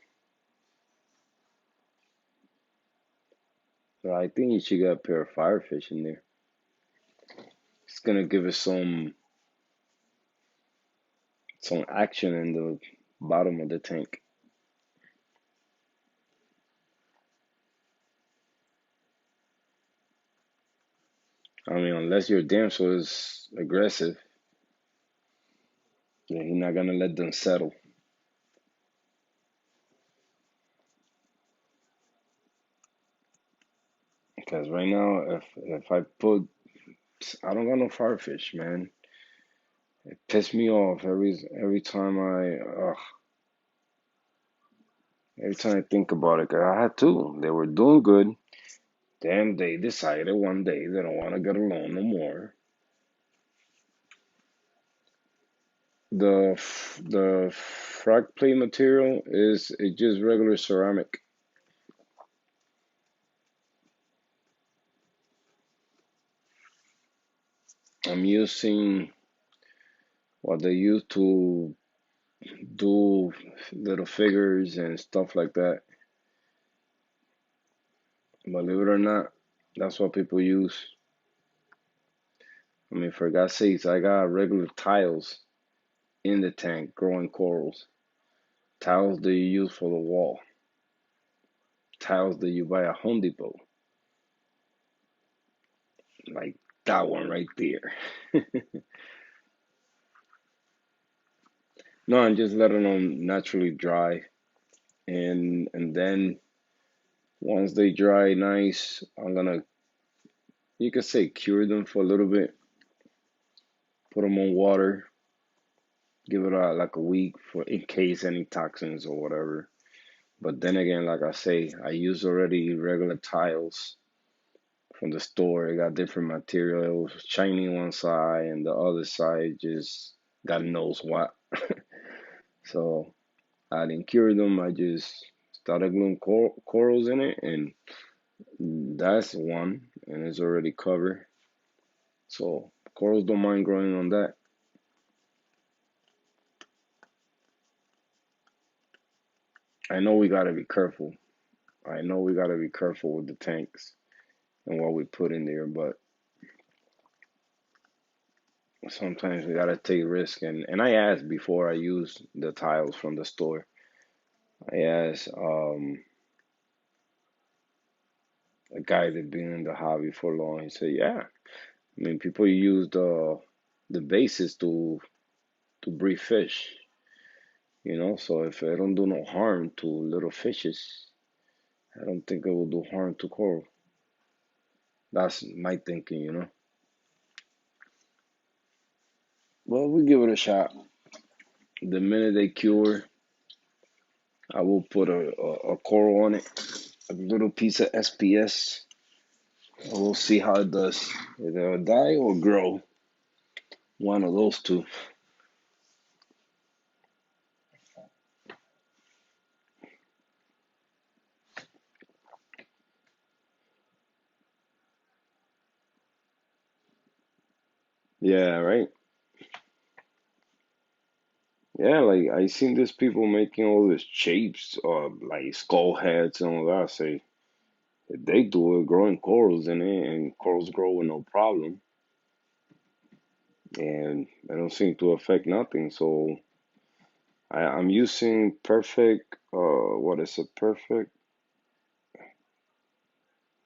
but I think you should get a pair of firefish in there. It's gonna give it some action in the bottom of the tank. I mean, unless your damsel is aggressive, yeah, you're not gonna let them settle. Because right now, if I put, I don't got no firefish, man. It pissed me off every time every time I think about it. 'Cause I had two. They were doing good. Then they decided one day they don't want to get along no more. The frag plate material is it just regular ceramic. I'm using what they use to do little figures and stuff like that. Believe it or not, that's what people use. I mean, for God's sakes, I got regular tiles in the tank growing corals. Tiles that you use for the wall. Tiles that you buy at Home Depot. Like that one right there. No, I'm just letting them naturally dry. And then once they dry nice, I'm gonna, you could say, cure them for a little bit. Put them on water. Give it like a week for in case any toxins or whatever. But then again, like I say, I use already regular tiles from the store. It got different material. It was shiny one side, and the other side just God knows what. So I didn't cure them. I just started gluing corals in it, and that's one, and it's already covered. So corals don't mind growing on that. I know we gotta be careful. I know we gotta be careful with the tanks and what we put in there, but sometimes we gotta take risk. And I asked before I use the tiles from the store. I asked a guy that been in the hobby for long. He said, "Yeah, I mean people use the bases to breed fish, you know. So if it don't do no harm to little fishes, I don't think it will do harm to coral." That's my thinking, you know. Well, we give it a shot. The minute they cure, I will put a coral on it, a little piece of SPS, and we'll see how it does. Either die or grow. One of those two. Yeah, right. Yeah, like I seen these people making all these shapes, like skull heads and all that. I say if they do it, growing corals in it, and corals grow with no problem, and I don't seem to affect nothing. So I'm using perfect. What is it? Perfect?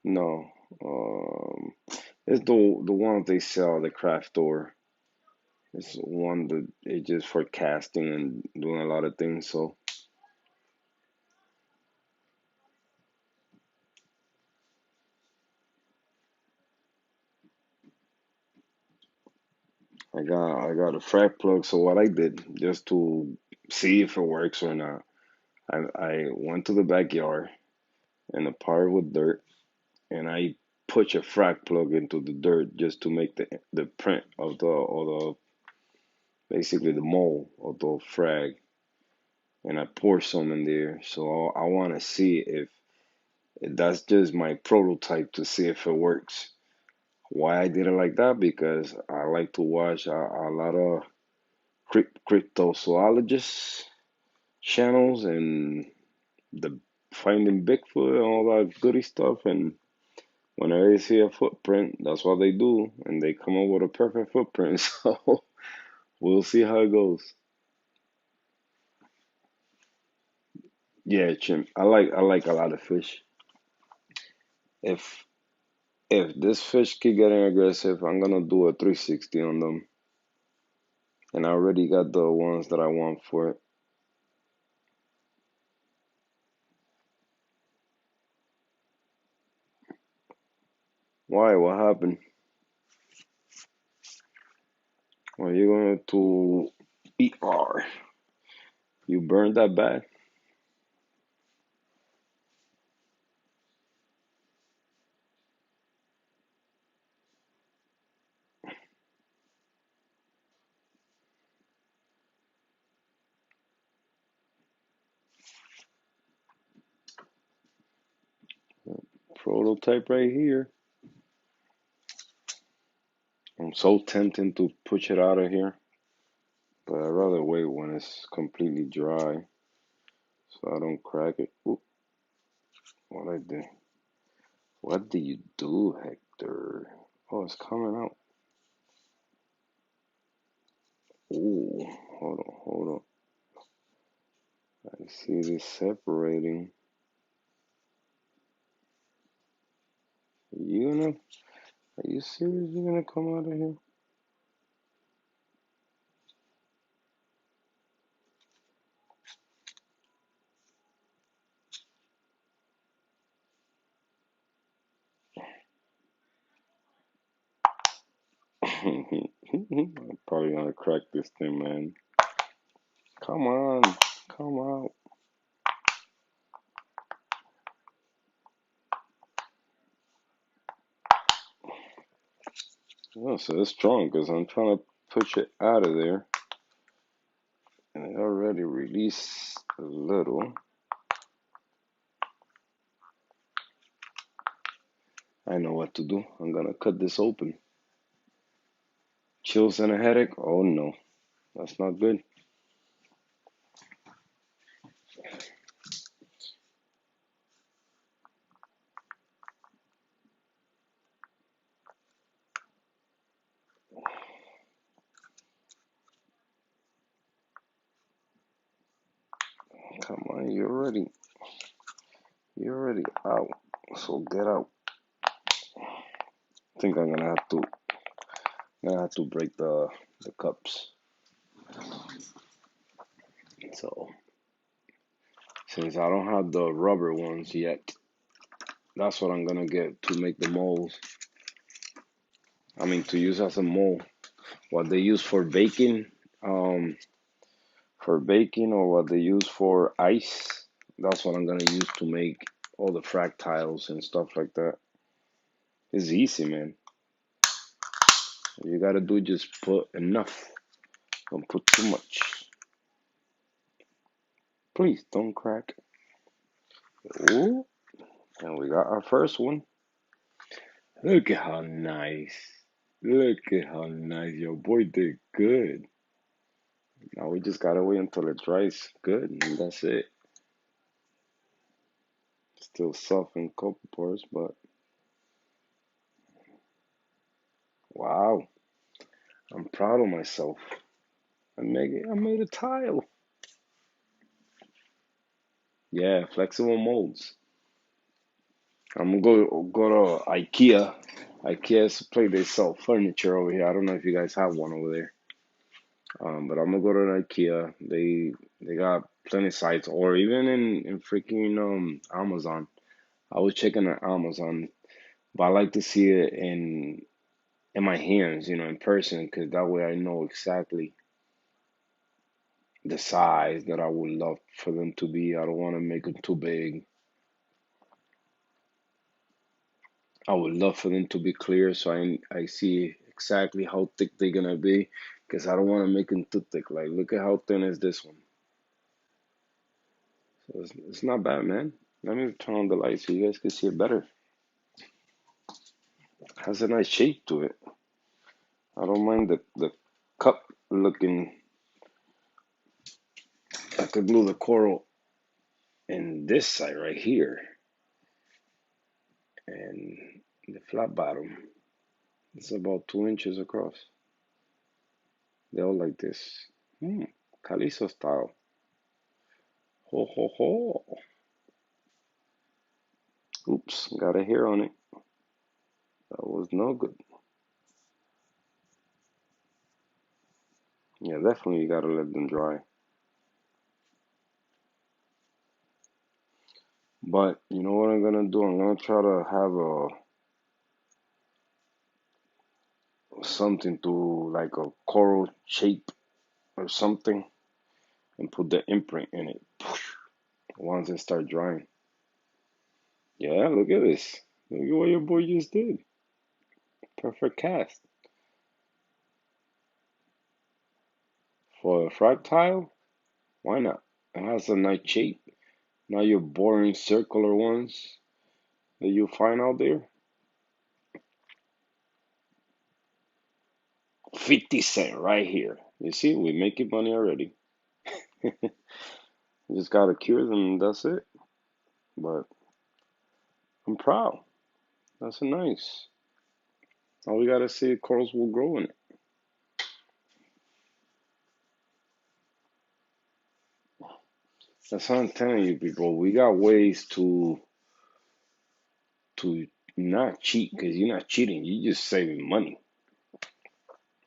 No. It's the one they sell the craft store. It's one that it's just for casting and doing a lot of things. So I got a frag plug. So what I did just to see if it works or not, I went to the backyard and a part with dirt, and I put a frag plug into the dirt just to make the print of the or the basically the mold of the frag, and I pour some in there. So I want to see if that's just my prototype to see if it works. Why I did it like that? Because I like to watch a lot of cryptozoologist channels and the finding Bigfoot and all that goody stuff. And whenever they see a footprint, that's what they do, and they come up with a perfect footprint. So we'll see how it goes. Yeah, chimp. I like a lot of fish. If if this fish keep getting aggressive, I'm gonna do a 360 on them, and I already got the ones that I want for it. Why? What happened? Are you going to eat? R? You burned that bad? Prototype right here. I'm so tempted to push it out of here, but I'd rather wait when it's completely dry so I don't crack it. Oop, what I did? What do you do, Hector? Oh, it's coming out. Ooh, hold on. I see this separating. You gonna? Are you serious? You're gonna come out of here? I'm probably gonna crack this thing, man. Come on, come out. Oh, so it's strong because I'm trying to push it out of there, and it already released a little. I know what to do. I'm gonna cut this open. Chills and a headache? Oh no, that's not good. Come on, you're already out. So get out. I think I'm gonna have to break the cups. So since I don't have the rubber ones yet, that's what I'm gonna get to make the molds. I mean, to use as a mold. What they use um, for baking, or what they use for ice. That's what I'm gonna use to make all the fractiles and stuff like that. It's easy, man. All you gotta do is just put enough. Don't put too much. Please don't crack. Ooh, and we got our first one. Look at how nice. Look at how nice. Your boy did good. Now we just gotta wait until it dries good, and that's it. Still soft in couple pores, but wow, I'm proud of myself. I made a tile. Yeah, flexible molds. I'm gonna go to IKEA. IKEA is a place they sell furniture over here. I don't know if you guys have one over there. But I'm gonna go to IKEA. They got plenty of sites, or even in freaking Amazon. I was checking on Amazon, but I like to see it in my hands, in person, because that way I know exactly the size that I would love for them to be. I don't want to make them too big. I would love for them to be clear, so I see exactly how thick they're gonna be, because I don't want to make them too thick. Like, look at how thin is this one. So it's not bad, man. Let me turn on the light so you guys can see it better. Has a nice shape to it. I don't mind the cup looking. I could glue the coral in this side right here, and the flat bottom. It's about 2 inches across. They all like this. Calizo style. Ho ho ho. Oops, got a hair on it. That was no good. Yeah, definitely you gotta let them dry. But you know what I'm gonna do? I'm gonna try to have a something to like a coral shape or something, and put the imprint in it once it start drying. Yeah, look at this. Look at what your boy just did. Perfect cast. For a fractile, why not? It has a nice shape. Not your boring circular ones that you find out there. 50 cents right here. You see, we're making money already. You just gotta cure them and that's it. But I'm proud. That's nice. All we gotta see, corals will grow in it. That's what I'm telling you, people. We got ways to not cheat, because you're not cheating. You're just saving money.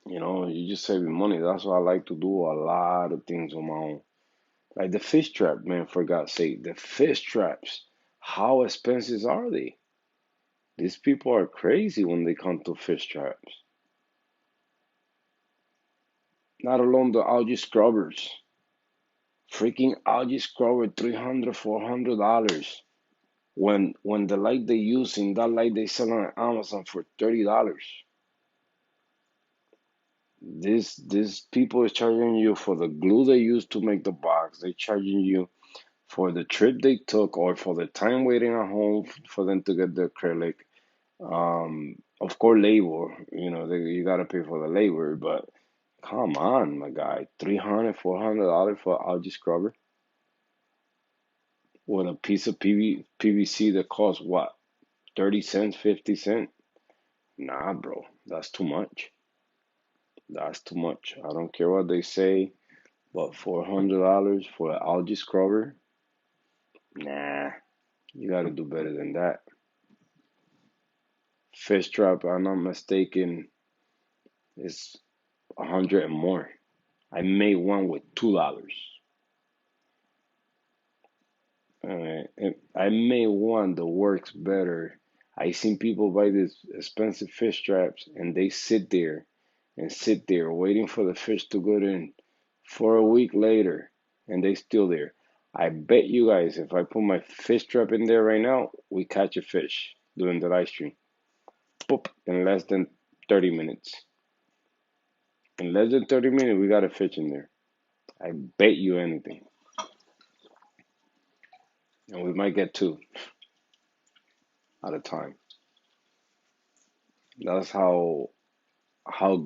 You're just saving money. That's why I like to do a lot of things on my own. Like the fish trap, man, for God's sake. The fish traps. How expensive are they? These people are crazy when they come to fish traps. Not alone the algae scrubbers. Freaking algae scrubber, $300, $400. When the light they using, that light they sell on Amazon for $30. This people is charging you for the glue they use to make the box. They charging you for the trip they took, or for the time waiting at home for them to get the acrylic. Of course, labor. You gotta pay for the labor, but come on, my guy, $300, $400 for algae scrubber with a piece of PVC that costs what, 30 cents, 50 cents? Nah, bro, that's too much. That's too much. I don't care what they say, but $400 for an algae scrubber? Nah, you gotta do better than that. Fish trap, I'm not mistaken, is 100 and more. I made one with $2. I made one that works better. I seen people buy these expensive fish traps and they sit there waiting for the fish to go in for a week later and they still there. I bet you guys if I put my fish trap in there right now, we catch a fish during the live stream. Boop, in less than 30 minutes. In less than 30 minutes, we got a fish in there. I bet you anything. And we might get two at a time. That's how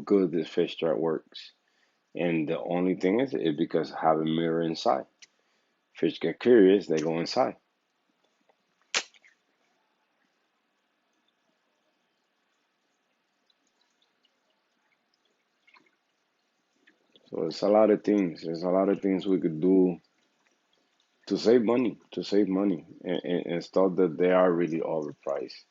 good this fish trap works. And the only thing is because I have a mirror inside. Fish get curious, they go inside. So it's a lot of things. There's a lot of things we could do to save money, and stuff that they are really overpriced.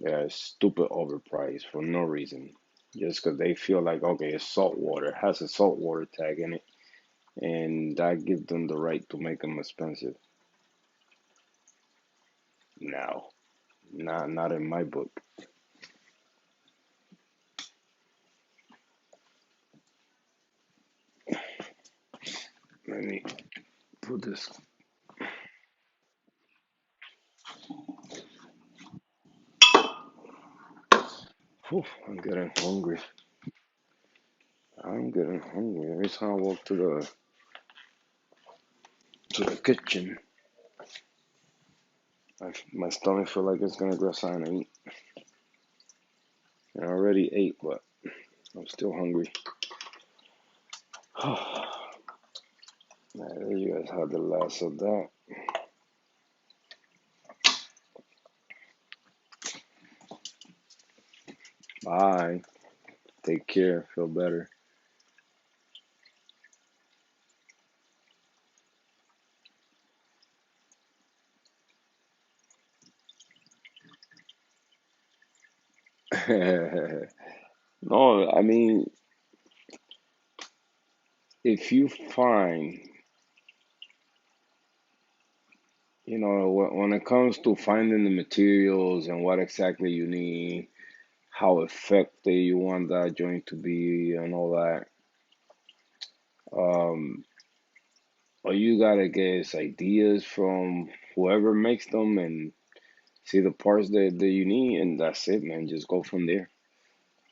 They are stupid overpriced for no reason. Just because they feel like, okay, it's salt water, it has a salt water tag in it, and that gives them the right to make them expensive. No, not in my book. Let me put this. Whew, I'm getting hungry. I'm getting hungry. Every time I walk to the kitchen, my stomach feel like it's gonna go something to eat. I already ate, but I'm still hungry. There you guys have the last of that. Bye. Take care. Feel better. No, I mean, if you find, when it comes to finding the materials and what exactly you need, how effective you want that joint to be, and all that, um, all you gotta get is ideas from whoever makes them and see the parts that you need, and that's it, man. Just go from there.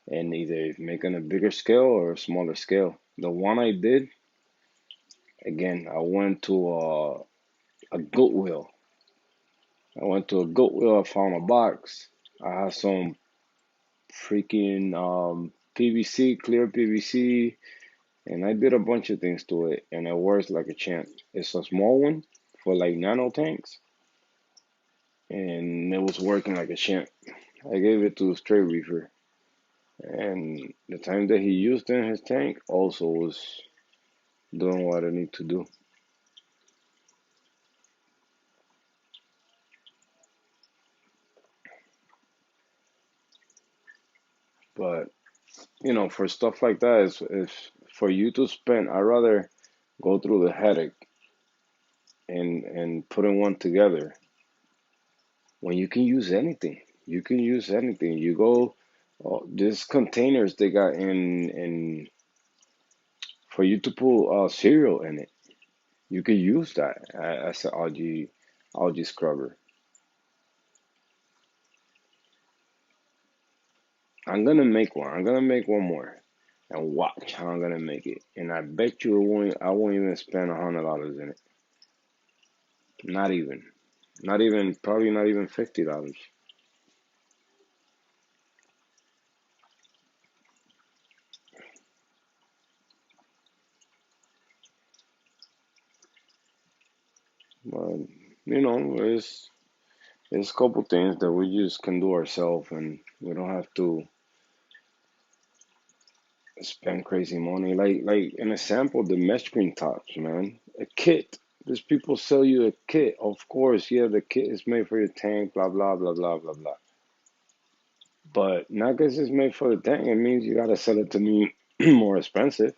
And either make on a bigger scale or a smaller scale. The one I did, again, I went to a Goodwill. I went to a Goodwill. I found a box. I had some freaking PVC, clear PVC, and I did a bunch of things to it, and it works like a champ. It's a small one for like nano tanks, and it was working like a champ. I gave it to the straight reefer, and the time that he used in his tank also was doing what I need to do. But for stuff like that, is for you to spend. I'd rather go through the headache and putting one together when you can use anything. You can use anything. You go, these containers they got in for you to put cereal in it. You can use that as an algae scrubber. I'm gonna make one. I'm gonna make one more and watch how I'm gonna make it. And I bet you I won't even spend $100 in it. Not even. Not even, probably not even $50. But it's a couple things that we just can do ourselves, and we don't have to spend crazy money. Like an example, the mesh screen tops, man. A kit. These people sell you a kit. Of course, yeah, the kit is made for your tank, blah, blah, blah, blah, blah, blah. But not because it's made for the tank, it means you gotta sell it to me more expensive.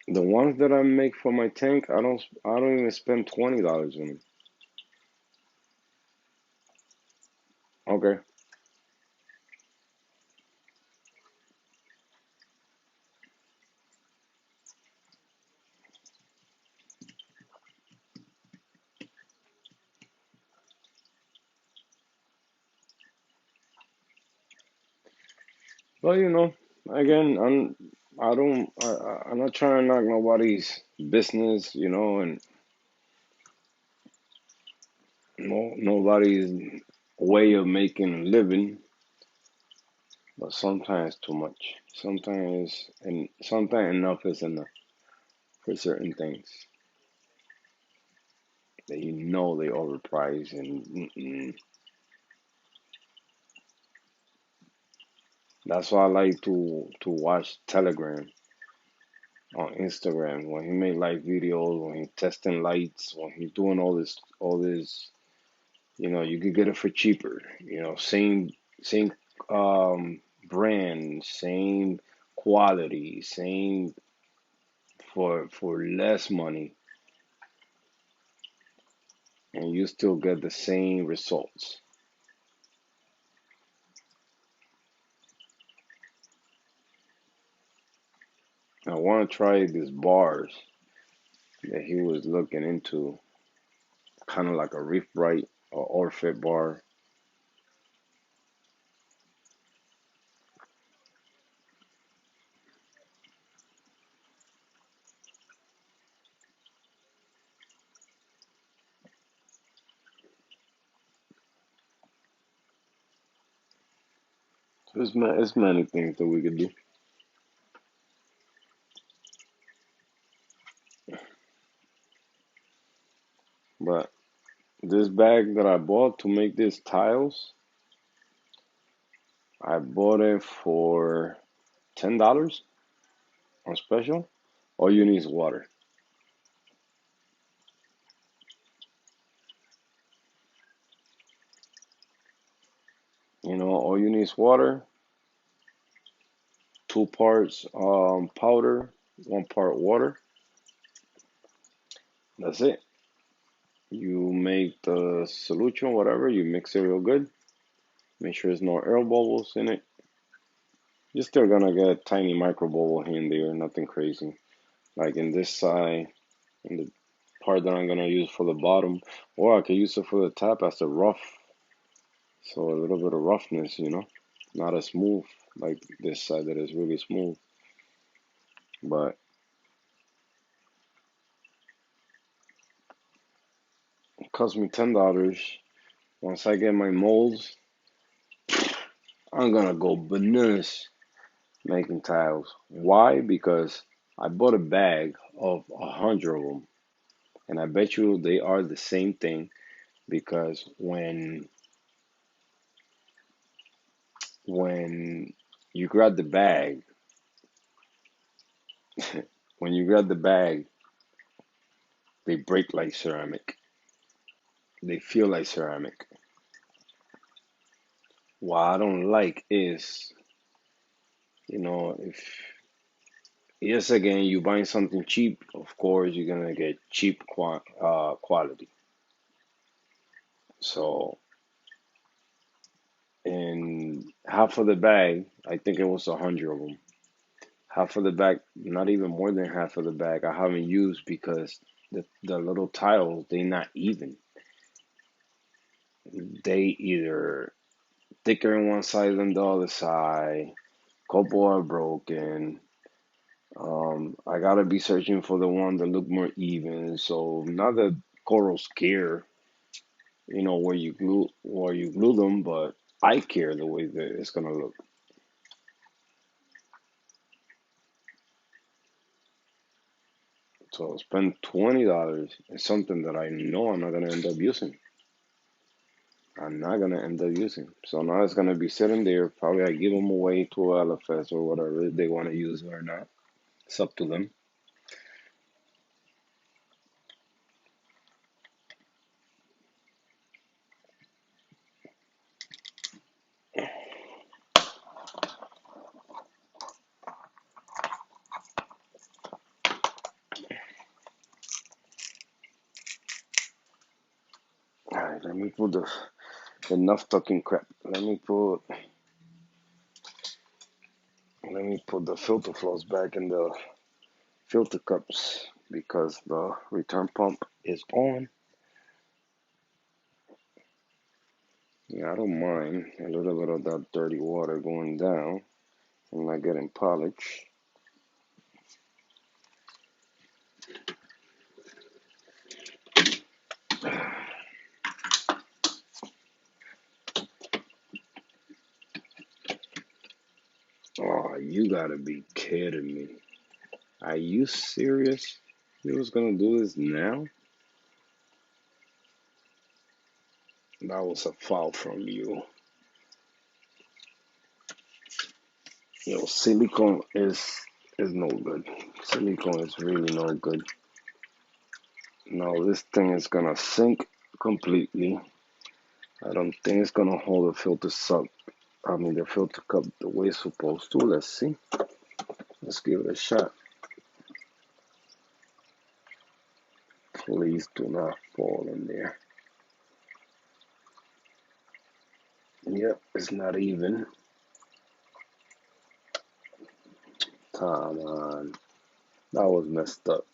The ones that I make for my tank, I don't even spend $20 on them. Okay. Well, again, I'm not trying to knock nobody's business, and nobody's way of making a living, but sometimes too much. Sometimes enough is enough for certain things that they overprice and that's why I like to watch Telegram on Instagram when he make live videos, when he testing lights, when he's doing all this. You could get it for cheaper. Same brand, same quality, same for less money, and you still get the same results. I want to try these bars that he was looking into, kind of like a Reef Bright or Fit bar. There's many things that we could do, but this bag that I bought to make these tiles, I bought it for $10 on special. All you need is water. All you need is water, 2 parts powder, 1 part water. That's it. You make the solution, whatever, you mix it real good. Make sure there's no air bubbles in it. You're still gonna get a tiny micro bubble here and there, nothing crazy. Like in this side, in the part that I'm gonna use for the bottom, or I can use it for the top as a rough, so a little bit of roughness, not as smooth like this side that is really smooth. But it cost me $10. Once I get my molds, I'm gonna go bananas making tiles. Why? Because I bought a bag of 100 of them, and I bet you they are the same thing. Because when you grab the bag, when you grab the bag, they break like ceramic. They feel like ceramic. What I don't like is, if yes, again, you buying something cheap, of course you're gonna get cheap quality. So, in half of the bag, I think it was 100 of them. Half of the bag, not even more than half of the bag, I haven't used because the little tiles they not even. They either thicker in one side than the other side. Couple are broken. I gotta be searching for the one that look more even. So not that corals care, where you glue them, but I care the way that it's gonna look. So spend $20 in something that I know I'm not gonna end up using. I'm not gonna end up using. So now it's gonna be sitting there. Probably I give them away to LFS or whatever if they want to use it or not. It's up to them. Alright, let me put the enough talking crap. Let me put the filter flows back in the filter cups because the return pump is on. Yeah, I don't mind a little bit of that dirty water going down and not getting polish. Oh, you gotta be kidding me. Are you serious? You was gonna do this now? That was a foul from you. Yo, silicone is no good. Silicone is really no good. Now this thing is gonna sink completely. I don't think it's gonna hold the the filter cup the way it's supposed to. Let's see. Let's give it a shot. Please do not fall in there. Yep, it's not even. Come on. That was messed up.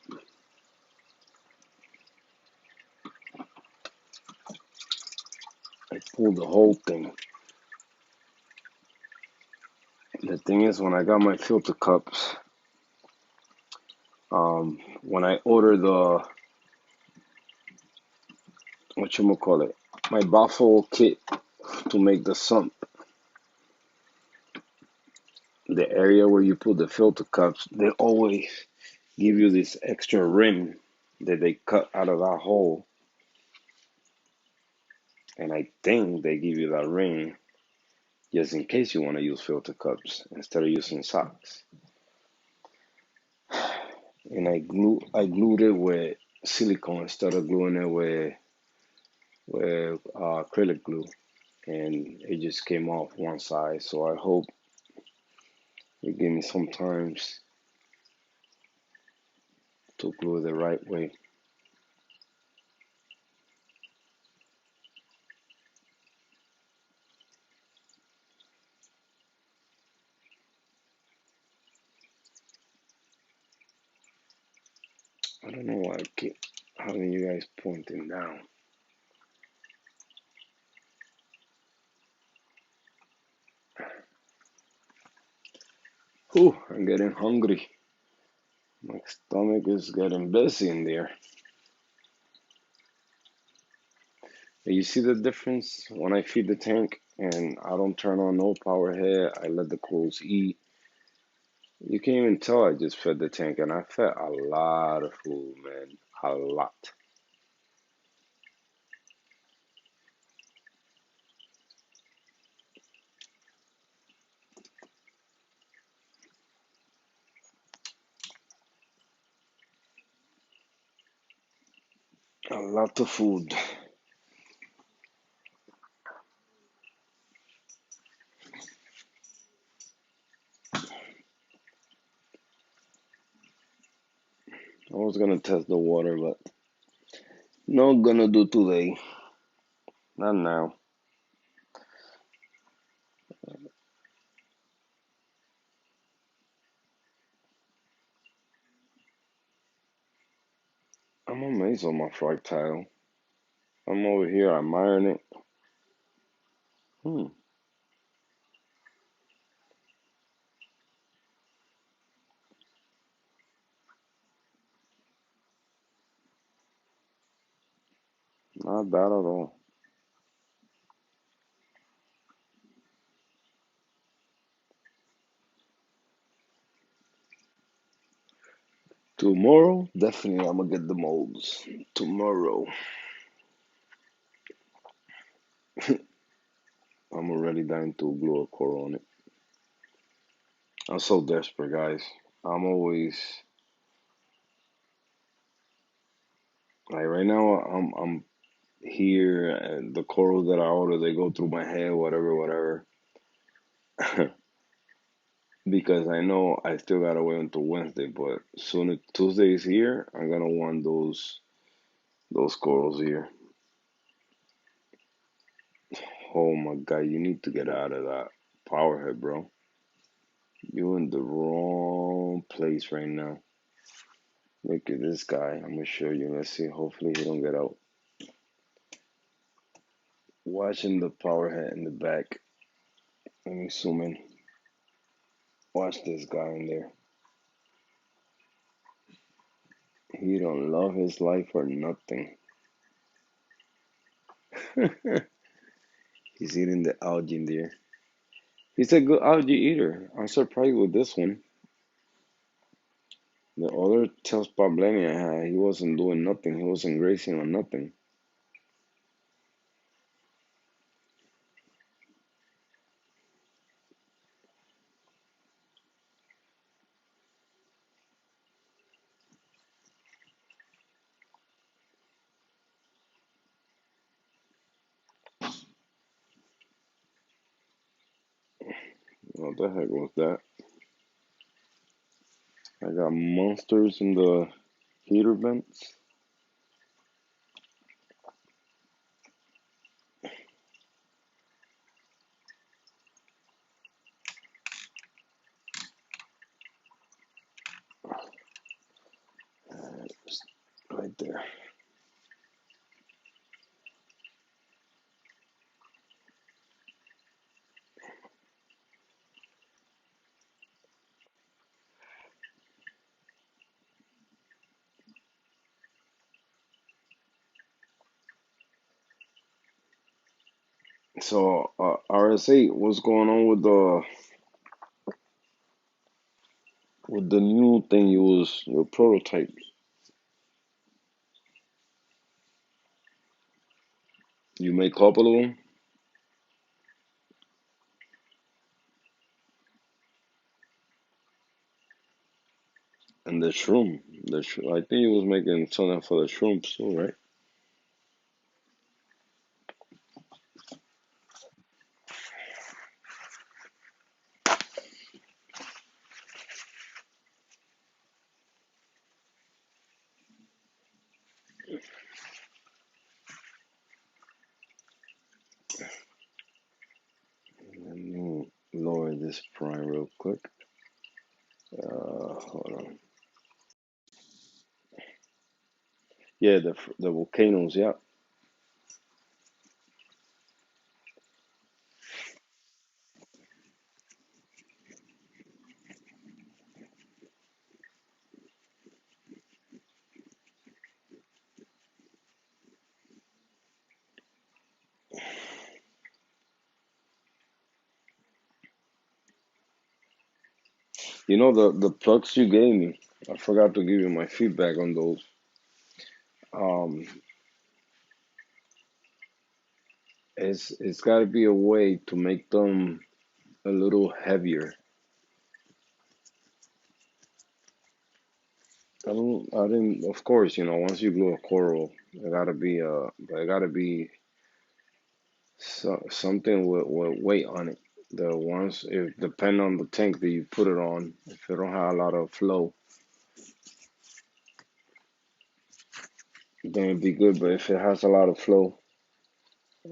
I pulled the whole thing. The thing is, when I got my filter cups, when I ordered my baffle kit to make the sump, the area where you put the filter cups, they always give you this extra rim that they cut out of that hole. And I think they give you that ring just in case you want to use filter cups instead of using socks. And I glued it with silicone instead of gluing it with acrylic glue, and it just came off one side. So I hope you give me some times to glue it the right way. I don't know why I keep having you guys pointing down. Ooh, I'm getting hungry. My stomach is getting busy in there. You see the difference when I feed the tank and I don't turn on no power head. I let the corals eat. You can't even tell I just fed the tank, and I fed a lot of food, man. A lot. A lot of food. I was gonna test the water, but not gonna do today. Not now. I'm amazed on my frog tile. I'm over here admiring it. Hmm, not bad at all. Tomorrow, definitely I'm gonna get the molds. Tomorrow. I'm already dying to glue a core on it. I'm so desperate, guys. I'm always like right now. I'm here, and the corals that I order they go through my head, whatever, because I know I still gotta wait until Wednesday. But soon as Tuesday is here, I'm gonna want those corals here. Oh my God, you need to get out of that power head, bro. You in the wrong place right now. Look at this guy. I'm gonna show you. Let's see. Hopefully he don't get out. Watching the power head in the back. Let me zoom in. Watch this guy in there. He don't love his life or nothing. He's eating the algae in there. He's a good algae eater. I'm surprised with this one. The other tells Problemi I had, he wasn't doing nothing. He wasn't grazing on nothing. What the heck was that? I got monsters in the heater vents. Right there. So, RS8, what's going on with the new thing you was your prototype? You make a couple of them, and the shroom. I think you was making something for the shrooms too, right? Let me lower this prime real quick. Hold on. Yeah, the volcanoes. Yeah. You know the plugs you gave me. I forgot to give you my feedback on those. Um, it's got to be a way to make them a little heavier. I didn't. Of course, once you glue a coral, it gotta be something with weight on it. The ones, if depend on the tank that you put it on. If it don't have a lot of flow, then it'd be good. But if it has a lot of flow,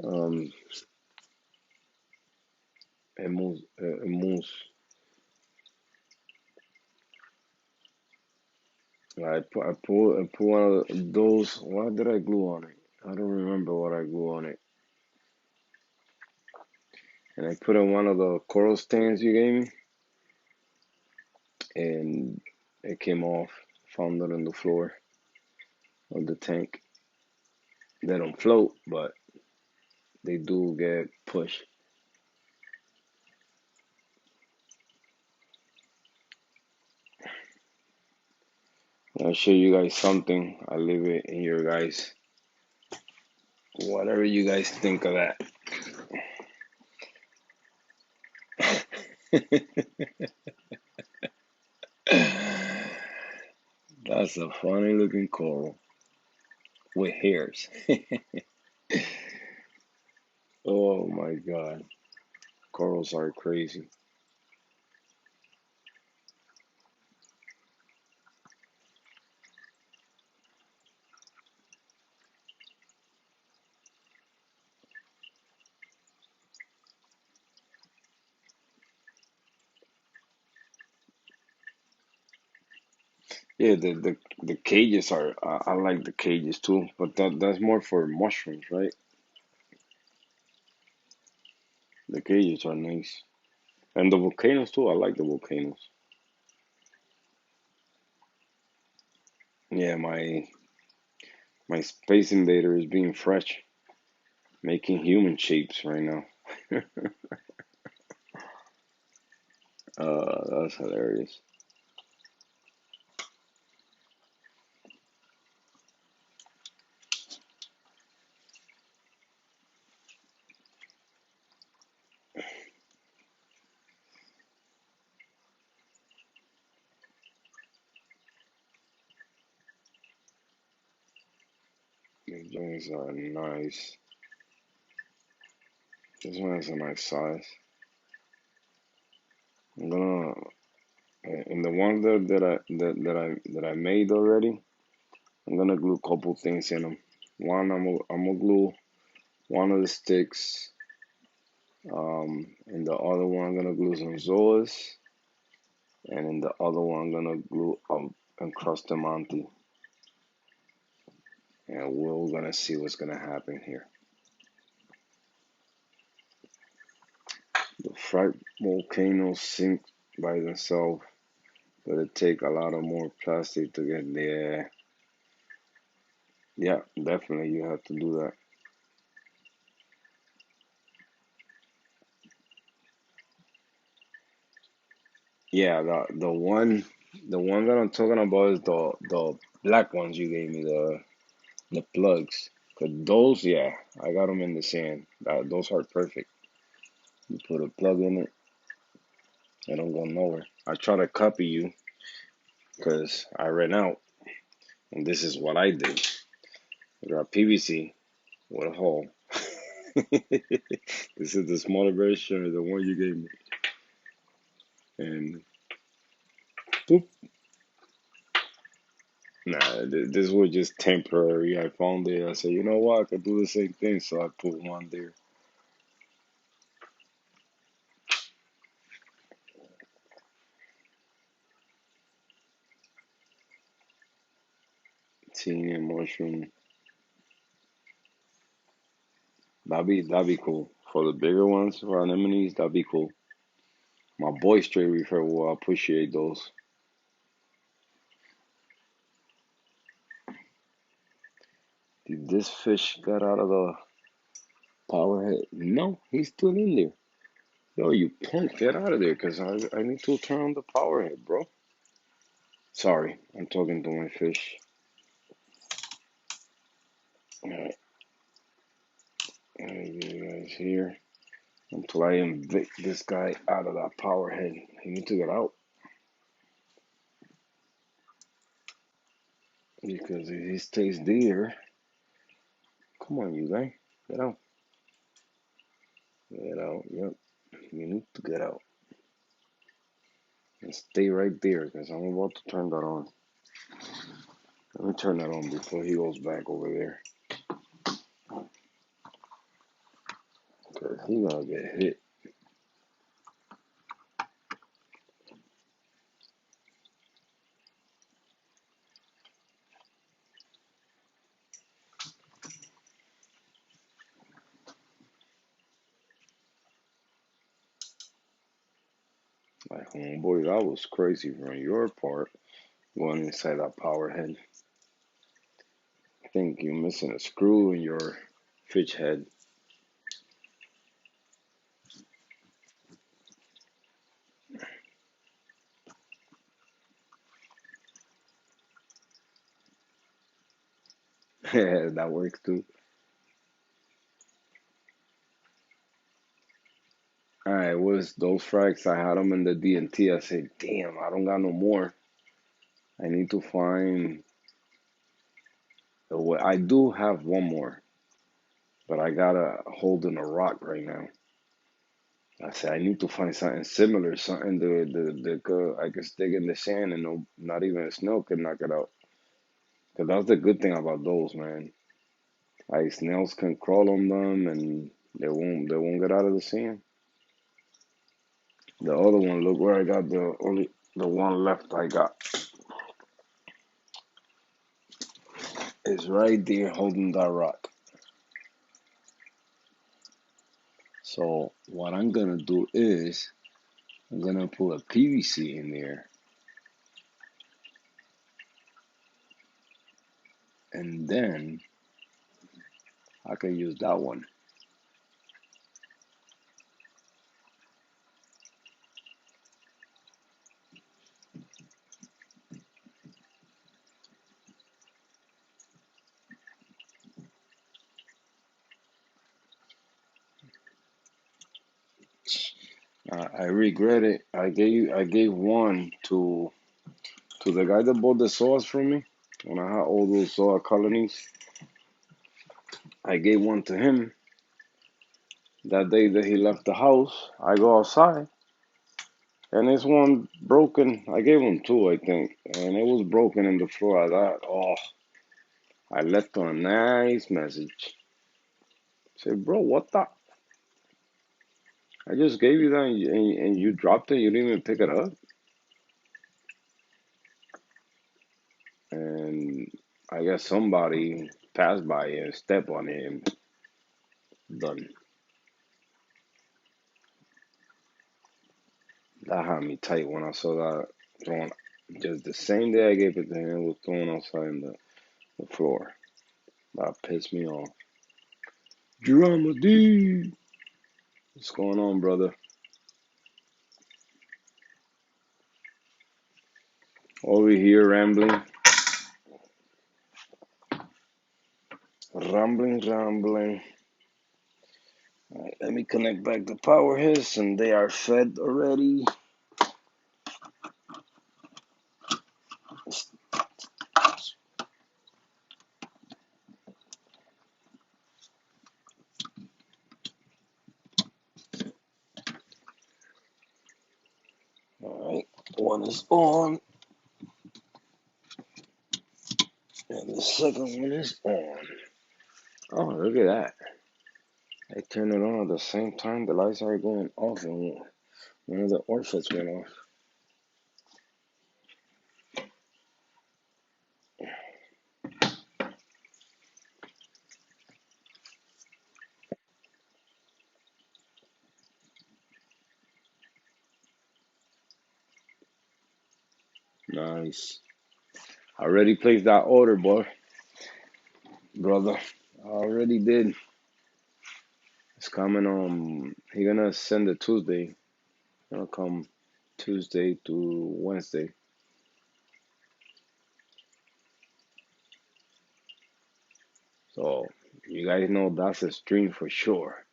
um, it moves. I put one of those. What did I glue on it? I don't remember what I glue on it. And I put in one of the coral stands you gave me, and it came off. Found it on the floor of the tank. They don't float, but they do get pushed. I'll show you guys something. I'll leave it in your guys. Whatever you guys think of that. That's a funny looking coral with hairs. Oh my God. Corals are crazy. Yeah, the cages are I like the cages too, but that's more for mushrooms, right? The cages are nice, and the volcanoes too. I like the volcanoes. Yeah, my space invader is being fresh, making human shapes right now. That's hilarious. These joints are nice. This one has a nice size. I'm gonna in the ones that I made already. I'm gonna glue a couple things in them. One, I'm gonna glue one of the sticks. And the other one, I'm gonna glue some zoas. And in the other one, I'm gonna glue encrustamenti. And we're gonna see what's gonna happen here. The fried volcanoes sink by themselves, but it take a lot of more plastic to get there. Yeah, definitely you have to do that. Yeah, the one that I'm talking about is the black ones you gave me, the plugs. 'Cause those, yeah, I got them in the sand. Those are perfect. You put a plug in it, it don't go nowhere. I try to copy you because I ran out, and this is what I did. I got PVC with a hole. This is the smaller version of the one you gave me, and boop. Nah, this was just temporary. I found it. I said, you know what? I could do the same thing, so I put one there. Teeny mushroom. That'd be cool. For the bigger ones, for anemones, that'd be cool. My boy straight reefer will appreciate those. Did this fish got out of the power head? No, he's still in there. Yo, you punk, get out of there, cause I need to turn on the power head, bro. Sorry, I'm talking to my fish. Alright, you guys here until I evict this guy out of that power head. He needs to get out because if he stays there, come on, you guy, get out, get out. Yep, you need to get out and stay right there because I'm about to turn that on. Let me turn that on before he goes back over there because he gonna get hit. Like, homeboy, that was crazy from your part going inside that power head. I think you're missing a screw in your fish head. That works too. Alright, was those frags? I had them in the D&T. I said, damn, I don't got no more. I need to find the way. I do have one more, but I gotta hold in a rock right now. I said I need to find something similar, something that I can stick in the sand and no, not even a snail could knock it out. Cause that's the good thing about those, man. Like snails can crawl on them and they won't get out of the sand. The other one, look where I got the one left I got. is right there holding that rock. So what I'm gonna do is I'm gonna put a PVC in there, and then I can use that one. I regret it. I gave one to the guy that bought the sauce from me when I had all those soy colonies. I gave one to him that day that he left the house. I go outside and it's one broken. I gave him two, I think, and it was broken in the floor. I thought, oh, I left him a nice message. I said, bro, what the? I just gave you that and you dropped it. You didn't even pick it up. And I guess somebody passed by and stepped on it and done. That had me tight when I saw that thrown. Just the same day I gave it to him, it was thrown outside in the floor. That pissed me off. Drama D. What's going on, brother? Over here rambling. Rambling. Alright, let me connect back the power his and they are fed already. Alright, one is on and the second one is on. Oh, look at that. I turned it on at the same time the lights are going off and one of the orphans went off. Nice. I already placed that order, boy. Brother. I already did. It's coming he gonna send it Tuesday. It'll come Tuesday to Wednesday. So you guys know that's a stream for sure.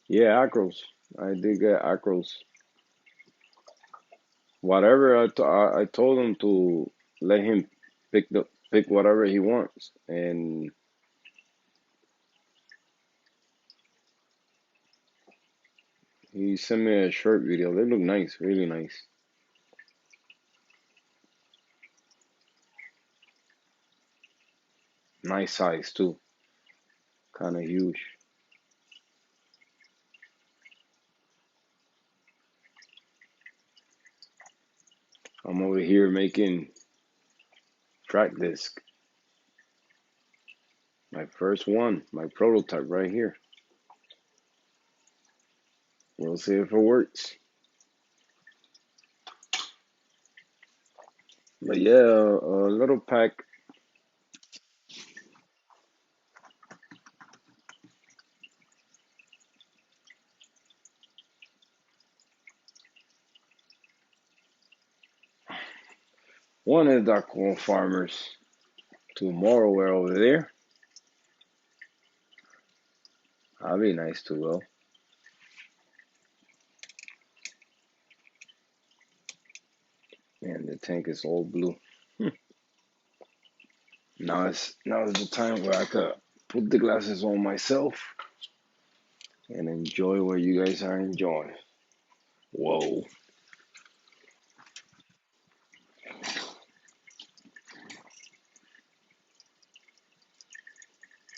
Yeah, acros. I did get acros. Whatever I told him to let him pick whatever he wants, and he sent me a short video. They look nice, really nice. Nice size too, kind of huge. I'm over here making track disc. My first one, my prototype right here. We'll see if it works. But yeah, a little pack. One of the corn farmers. Tomorrow we're over there. That'll be nice to go. And the tank is all blue. Now is the time where I could put the glasses on myself and enjoy what you guys are enjoying. Whoa.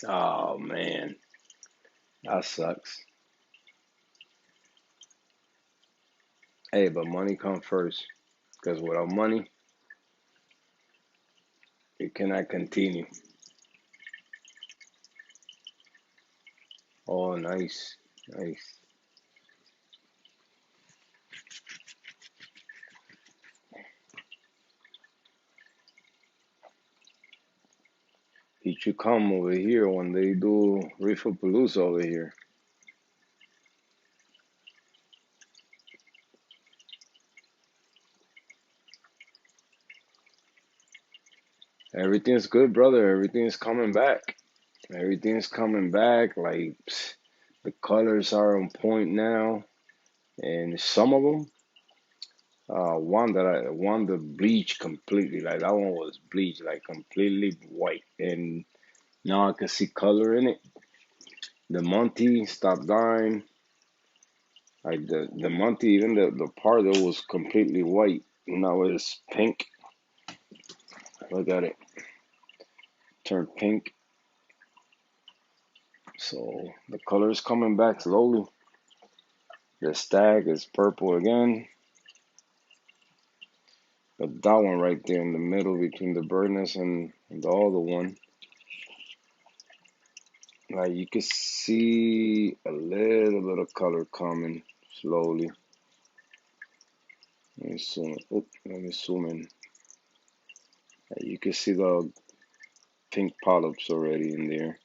Oh man. That sucks. Hey, but money comes first. Because without money, you cannot continue. Oh, nice. Nice. You should come over here when they do Reefapalooza over here. Everything's good, brother. Everything's coming back. Everything's coming back. Like, the colors are on point now. And some of them, one that bleached completely. Like, that one was bleached, like, completely white. And now I can see color in it. The Monty stopped dying. Like the Monty, even the part that was completely white, now it's pink. Look at it, turned pink. So the color is coming back slowly. The stag is purple again. But that one right there in the middle between the birdness and the other one, like you can see a little bit of color coming slowly. Let me zoom in. Oh, let me zoom in. You can see the pink polyps already in there.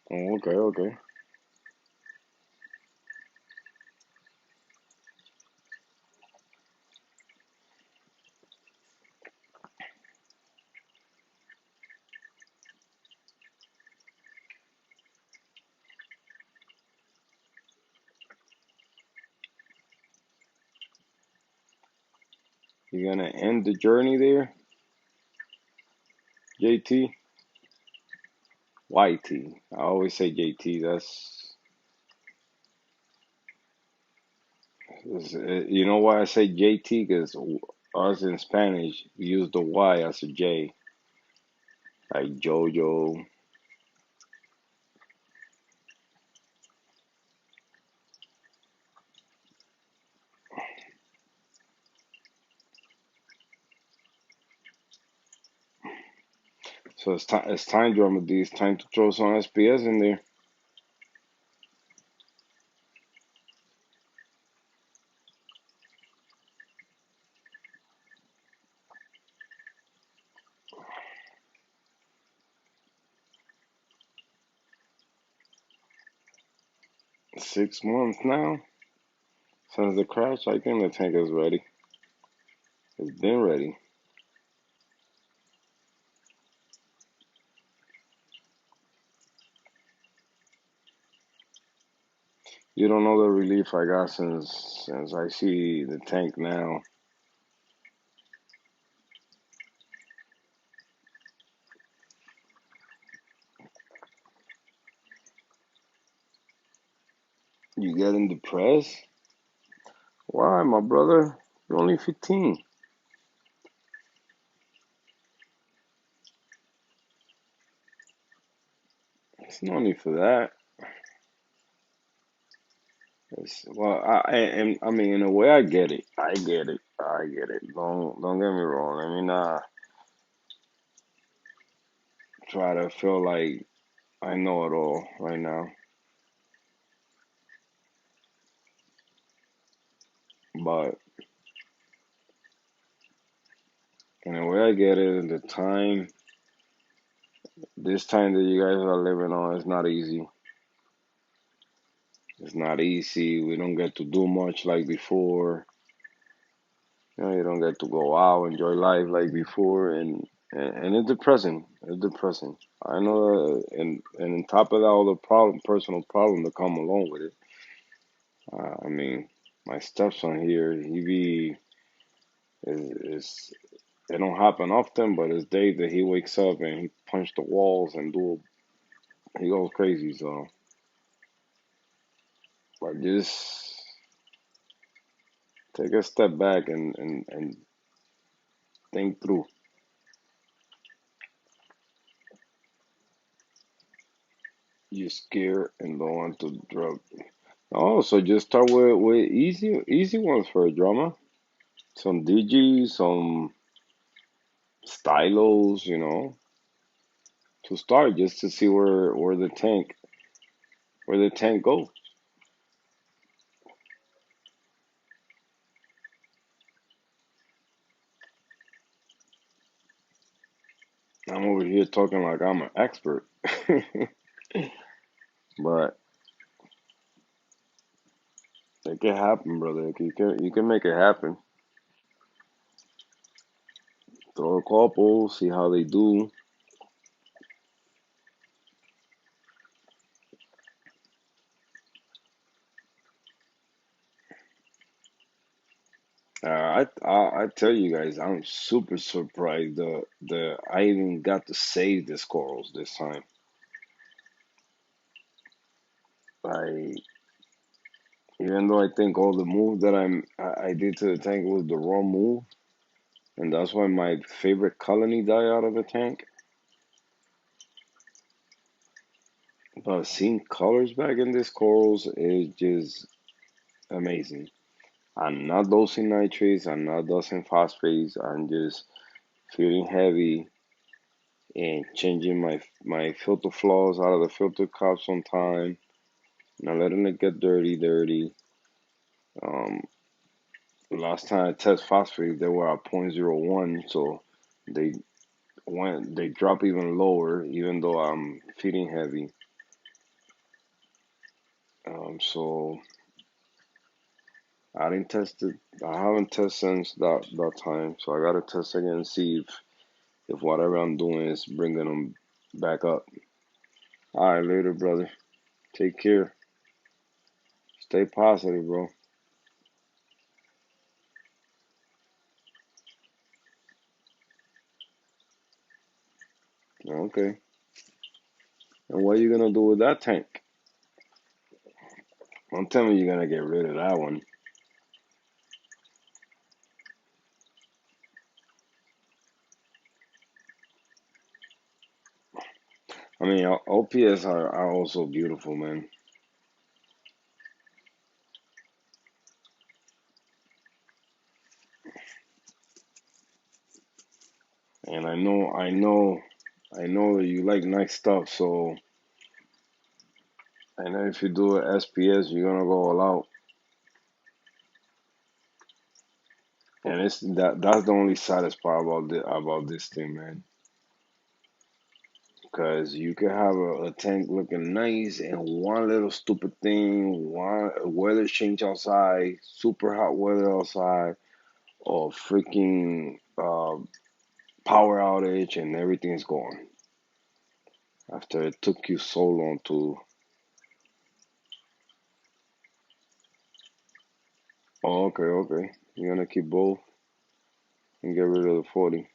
Oh, okay, okay. You're gonna end the journey there, JT? YT. I always say JT. You know why I say JT? Because us in Spanish use the Y as a J, like Jojo. So it's time. It's time, Drummer D. It's time to throw some SPS in there. Six months now since the crash. I think the tank is ready. It's been ready. You don't know the relief I got since I see the tank now. You getting depressed? Why, my brother? You're only 15. It's no need for that. Well, and I mean, in a way, I get it. I get it. I get it. Don't get me wrong. I mean, try to feel like I know it all right now, but in a way, I get it. The time, this time that you guys are living on, is not easy. It's not easy. We don't get to do much like before. You don't get to go out, enjoy life like before, and it's depressing. It's depressing. I know, and on top of that, all the personal problem that come along with it. I mean, my stepson here, he be is it don't happen often, but it's days that he wakes up and he punch the walls and do he goes crazy. So, but just take a step back and think through. You're scared and don't want to drop. Oh, so just start with easy ones for a drama. Some digi, some stylos, to start just to see where the tank goes. I'm over here talking like I'm an expert, but it can happen, brother. You can make it happen. Throw a couple, see how they do. I tell you guys, I'm super surprised. The I even got to save the corals this time. I Even though I think all the move that I did to the tank was the wrong move, and that's why my favorite colony died out of the tank. But seeing colors back in these corals is just amazing. I'm not dosing nitrates. I'm not dosing phosphates. I'm just feeding heavy and changing my filter flaws out of the filter cups on time. Not letting it get dirty. Um, Last time I tested phosphate, they were at 0.01, so they they drop even lower, even though I'm feeding heavy. So I didn't test it. I haven't tested since that time, so I gotta test again and see if whatever I'm doing is bringing them back up. All right, later, brother. Take care. Stay positive, bro. Okay. And what are you gonna do with that tank? Don't tell me you're gonna get rid of that one. I mean, OPS are also beautiful, man. And I know that you like nice stuff. So I know if you do a SPS, you're gonna go all out. And that's the only saddest part about this thing, man. Because you can have a tank looking nice and one little stupid thing, one weather change outside, super hot weather outside, or freaking power outage, and everything is gone after it took you so long to. Oh, okay, okay. You're gonna keep both and get rid of the 40.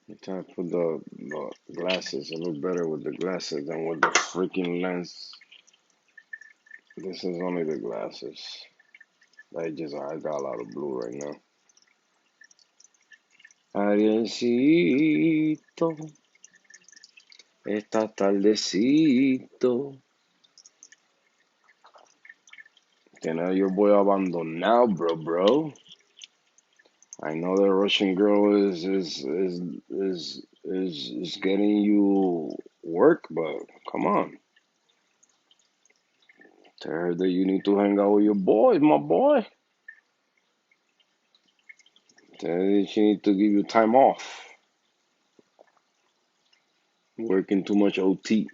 You trying to put the glasses. It look better with the glasses than with the freaking lens. This is only the glasses. I got a lot of blue right now. Arielcito, está tardecito. Tener your boy abandonado, bro. I know that Russian girl is getting you work, but come on. Tell her that you need to hang out with your boys, my boy. Tell her that she need to give you time off. Working too much OT.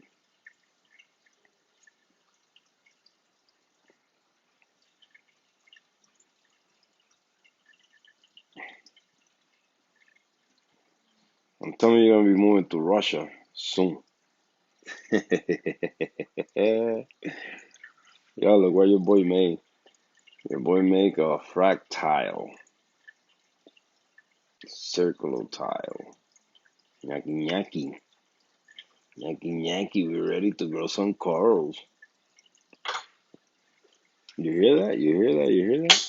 I'm telling you, you're gonna be moving to Russia soon. Yo, look what your boy made. Your boy make a fractile, circular tile. Nyaki nyaki. Nyaki nyaki, we're ready to grow some corals. You hear that? You hear that? You hear that?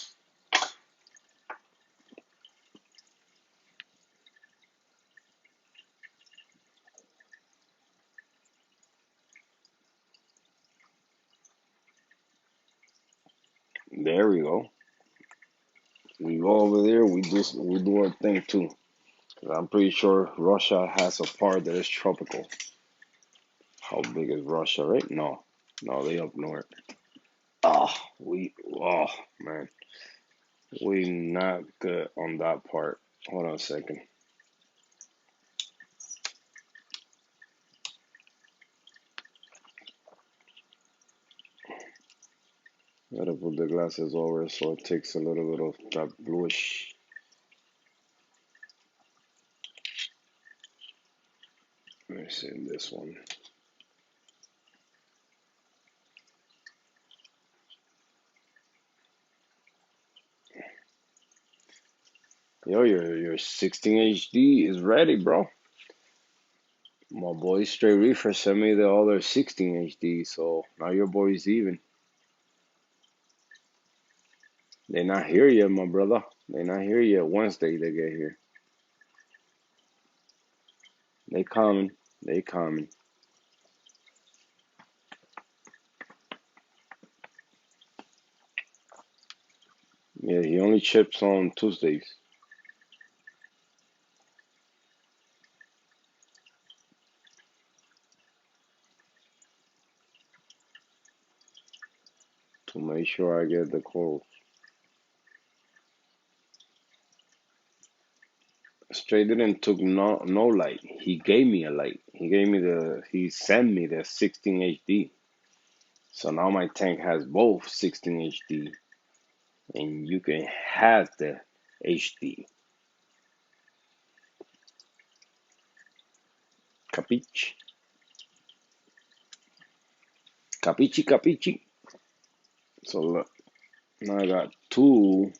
There we go. We go over there, we do our thing too. 'Cause I'm pretty sure Russia has a part that is tropical. How big is Russia, right? No. No, they up north. Oh man. We not good on that part. Hold on a second. Gotta put the glasses over so it takes a little bit of that bluish. Let me see this one. Yo, your 16 HD is ready, bro. My boy Straight Reefer sent me the other 16 HD, so now your boy's even. They not here yet, my brother. They not here yet. Wednesday they get here. They coming. They coming. Yeah, he only ships on Tuesdays. To make sure I get the corals. Straight didn't took no light. He gave me a light. He sent me the 16 HD. So now my tank has both 16 HD and you can have the HD. Capiche? Capichi capichi. So look, now I got two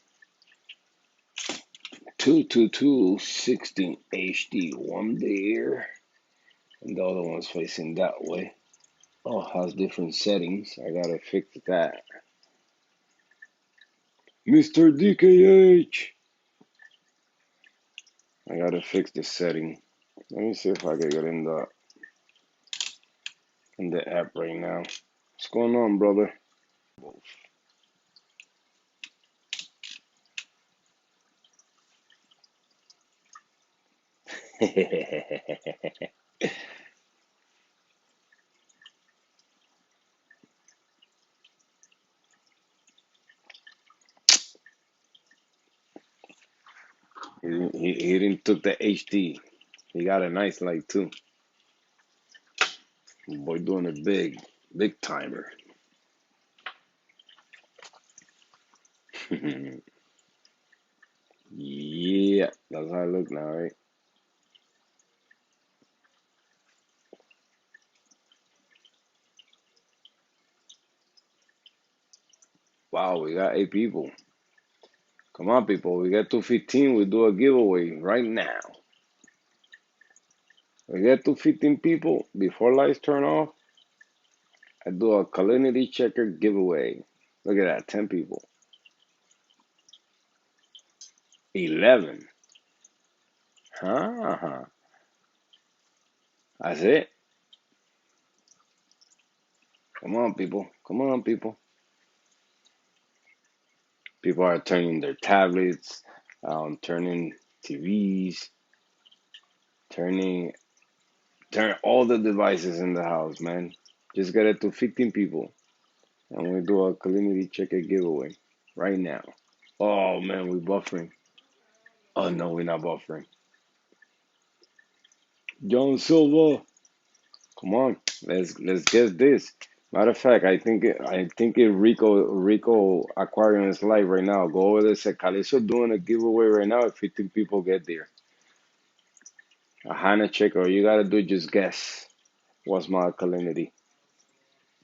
16 HD. One there and the other one's facing that way. Oh, has different settings. I gotta fix that. Mr. DKH! I gotta fix the setting. Let me see if I can get in the app right now. What's going on, brother? He didn't took the HD. He got a nice light too. Boy doing it big timer. Yeah, that's how I look now, right? Wow, we got 8 people. Come on, people. We get to 15. We do a giveaway right now. We get to 15 people before lights turn off. I do a calinity checker giveaway. Look at that, 10 people. 11. Huh? That's it. Come on, people. Come on, people. People are turning their tablets, turning TVs, turning turn all the devices in the house, man. Just get it to 15 people, and we do a calamity checker giveaway right now. Oh man, we buffering. Oh no, we're not buffering. John Silva, come on, let's get this. Matter of fact, I think it Rico Aquarium is live right now. Go over there, say Calizo doing a giveaway right now if 15 people get there. A Hana check, or you gotta do just guess what's my alkalinity.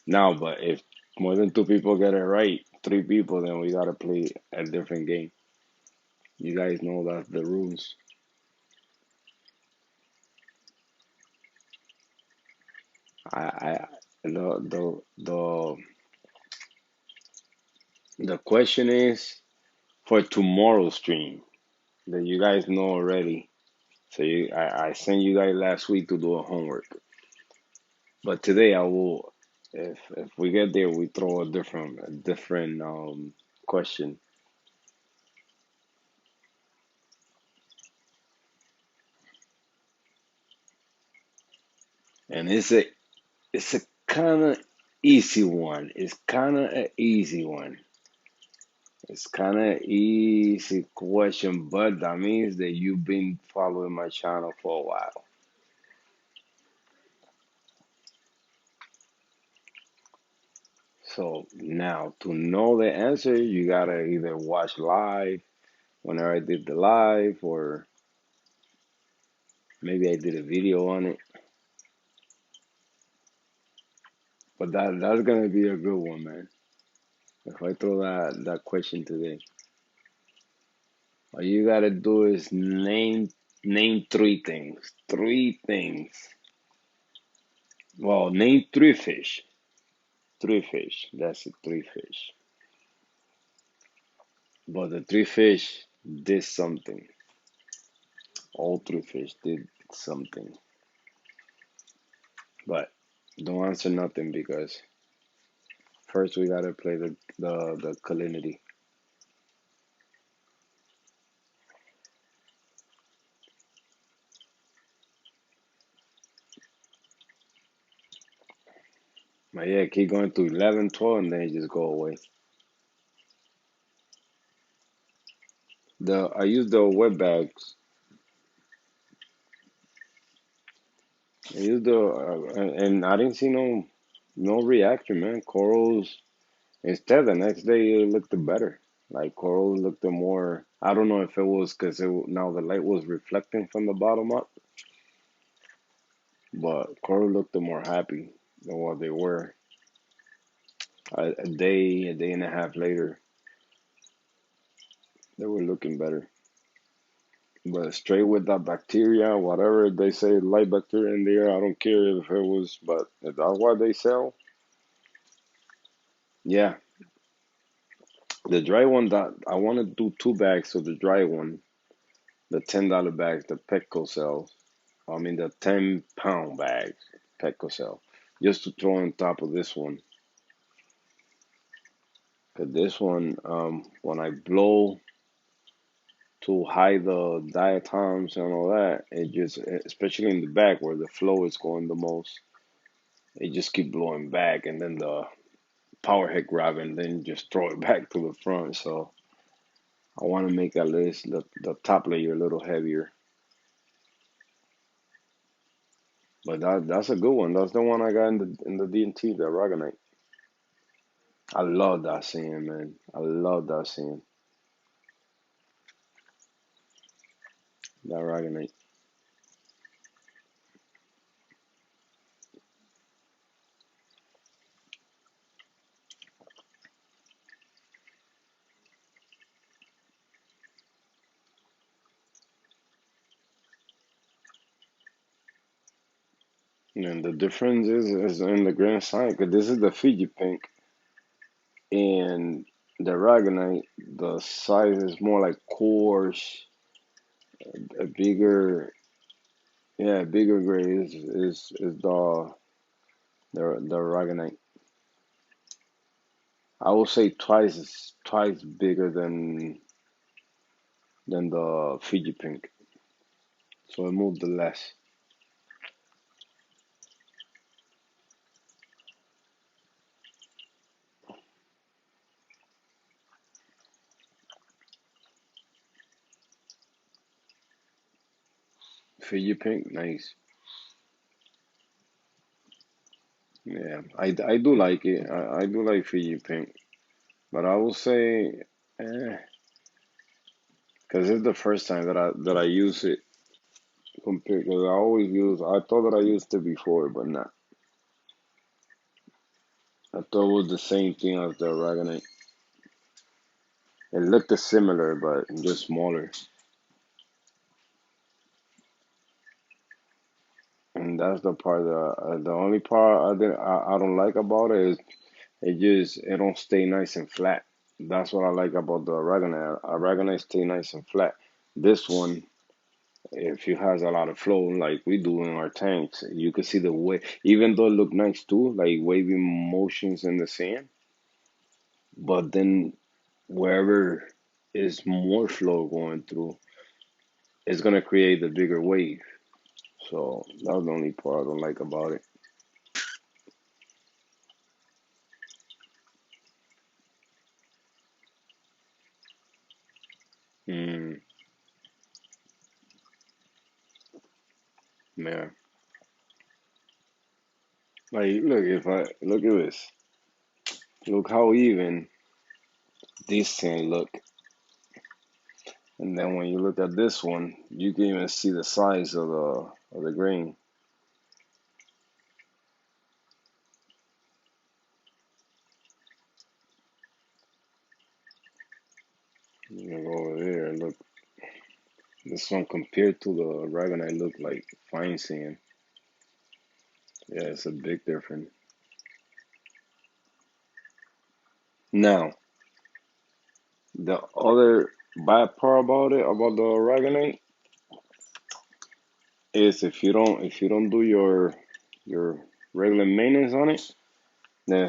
Now, but if more than two people get it right, three people, then we gotta play a different game. You guys know that the rules. I the question is for tomorrow's stream that you guys know already. So I sent you guys last week to do a homework, but today I will. If we get there, we throw a different question, and it's a kind of easy one. It's kind of an easy one. It's kind of easy question, but that means that you've been following my channel for a while. So now to know the answer, you gotta either watch live whenever I did the live, or maybe I did a video on it. But that's gonna be a good one, man. If I throw that question today, all you gotta do is name three things. Three things. Well, name three fish. Three fish. That's it, three fish. But the three fish did something. All three fish did something. But don't answer nothing because first we gotta play the calinity. But yeah, keep going to 11, 12, and then you just go away. I use the wet bags. I use and I didn't see no reaction, man. Corals instead the next day it looked better. Like corals looked more. I don't know if it was because now the light was reflecting from the bottom up, but coral looked more happy than what they were. A day and a half later, they were looking better. But straight with that bacteria, whatever they say, light bacteria in there, I don't care if it was, but if that's what they sell, yeah. The dry one that I want to do two bags of the dry one, the $10 bags, the Petco sells. I mean the 10-pound bags, Petco sell, just to throw on top of this one. Cause this one, when I blow to hide the diatoms and all that, it just, especially in the back where the flow is going the most, it just keep blowing back, and then the power head grab and then just throw it back to the front. So I want to make at least the top layer a little heavier. But that's a good one. That's the one I got in the D&T, the aragonite. I love that sand, man. I love that sand, that aragonite. And the difference is in the grand size, because this is the Fiji pink, and the aragonite, the size is more like coarse, a bigger, yeah, bigger grade is the aragonite. I will say twice bigger than the Fiji pink. So it moved the less. Fiji pink, nice. Yeah, I do like it. I do like Fiji pink, but I will say, because it's the first time that I use it. compare because I always use. I thought that I used it before, but not. I thought it was the same thing as the aragonite. It looked similar, but just smaller. And that's the part that the only part I don't like about it is it don't stay nice and flat. That's what I like about the aragonite. Aragonite stay nice and flat. This one, if it has a lot of flow, like we do in our tanks, you can see the way. Even though it look nice too, like wavy motions in the sand, but then wherever is more flow going through, it's gonna create the bigger wave. So that's the only part I don't like about it. Mm, yeah. Like, look, if I look at this, look how even this sand look, and then when you look at this one, you can even see the size of the grain. You can go over there and look. This one compared to the aragonite look like fine sand. Yeah, it's a big difference. Now, the other bad part about it, about the aragonite, is if you don't do your regular maintenance on it, then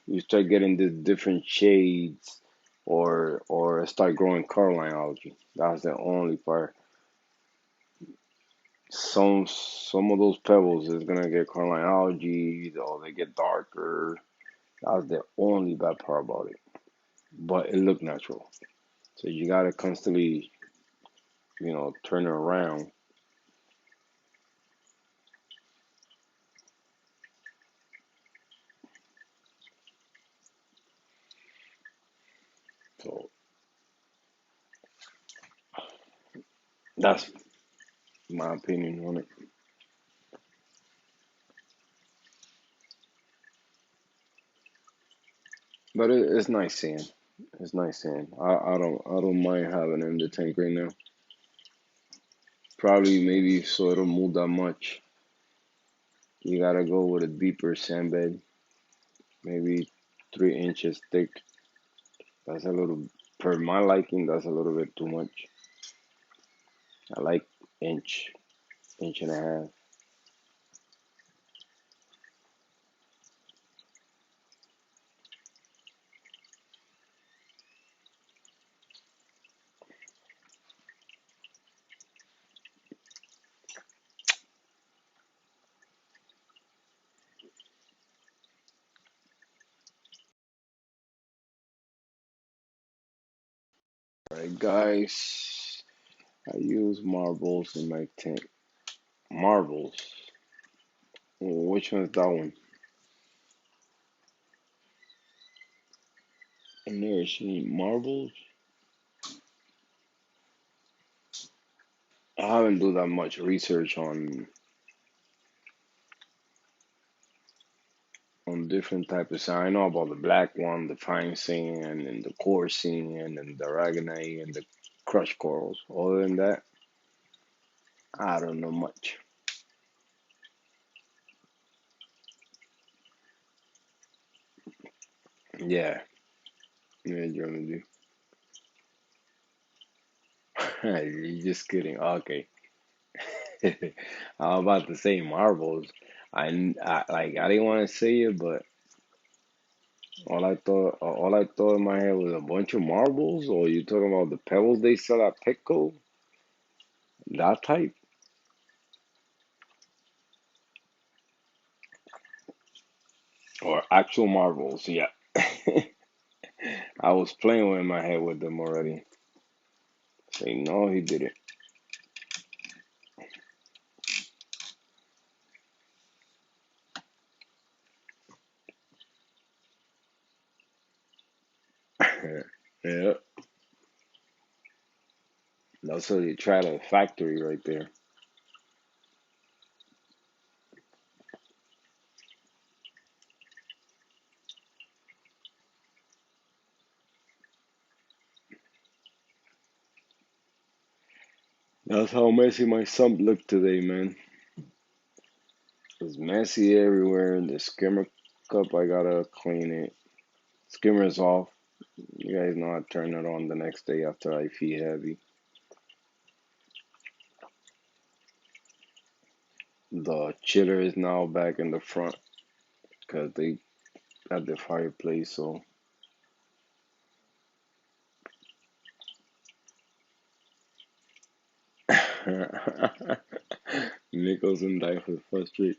you start getting the different shades or start growing Caroline algae. That's the only part. Some of those pebbles is gonna get Caroline algae or they get darker. That's the only bad part about it. But it look natural. So you gotta constantly, turn it around. So that's my opinion on it. But it's nice seeing. It's nice seeing. I don't mind having it in the tank right now. Probably maybe so it don't move that much. You gotta go with a deeper sand bed, maybe 3 inches thick. That's a little, per my liking, that's a little bit too much. I like inch, inch and a half. Alright, guys, I use marbles in my tank. Marbles. Which one's that one? I never seen marbles. I haven't do that much research on different types of sand. I know about the black one, the fine sand, and the coarse sand, and the aragonite, and the crushed corals. Other than that, I don't know much. Yeah, yeah, Germany. You just kidding. Okay. I'm about to say marbles. I didn't want to say it, but all I thought in my head was a bunch of marbles. Or you talking about the pebbles they sell at Petco? That type, or actual marbles? Yeah. I was playing with my head with them already. Say no, he didn't. Yeah, that's how you try the factory right there. That's how messy my sump looked today, man. It's messy everywhere. The skimmer cup, I gotta clean it. Skimmer's off. You guys know I turn it on the next day after I feed heavy. The chiller is now back in the front because they at the fireplace, so Nichols and Diapers frustrate.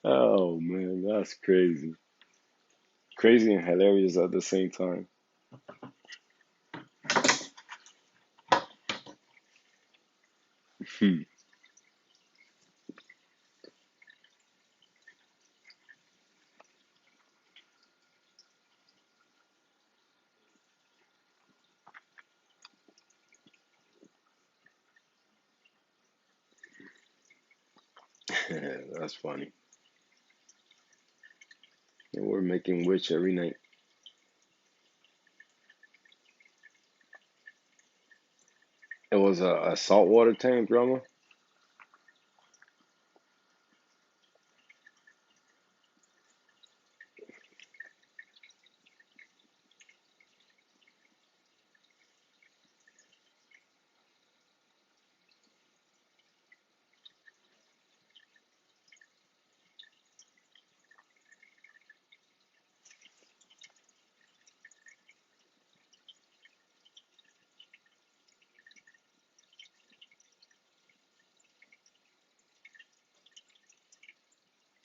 Oh man, that's crazy. Crazy and hilarious at the same time. That's funny. And we're making witch every night. It was a saltwater tank drama.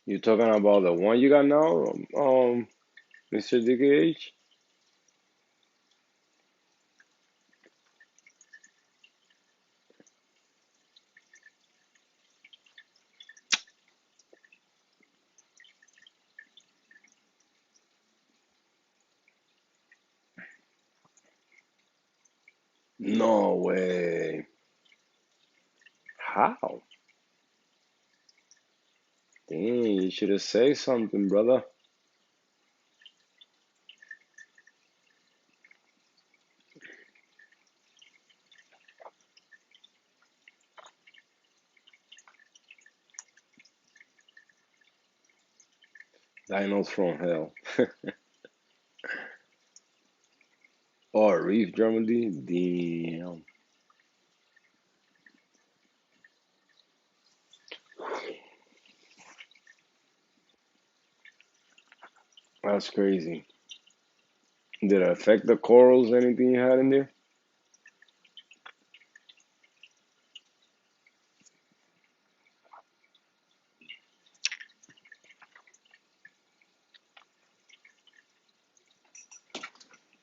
You talking about the one you got now, Mr. DKH? No way. How? Dang, you should have said something, brother. Dinos from hell. Oh, Reef Germany? Damn. That's crazy. Did it affect the corals, anything you had in there?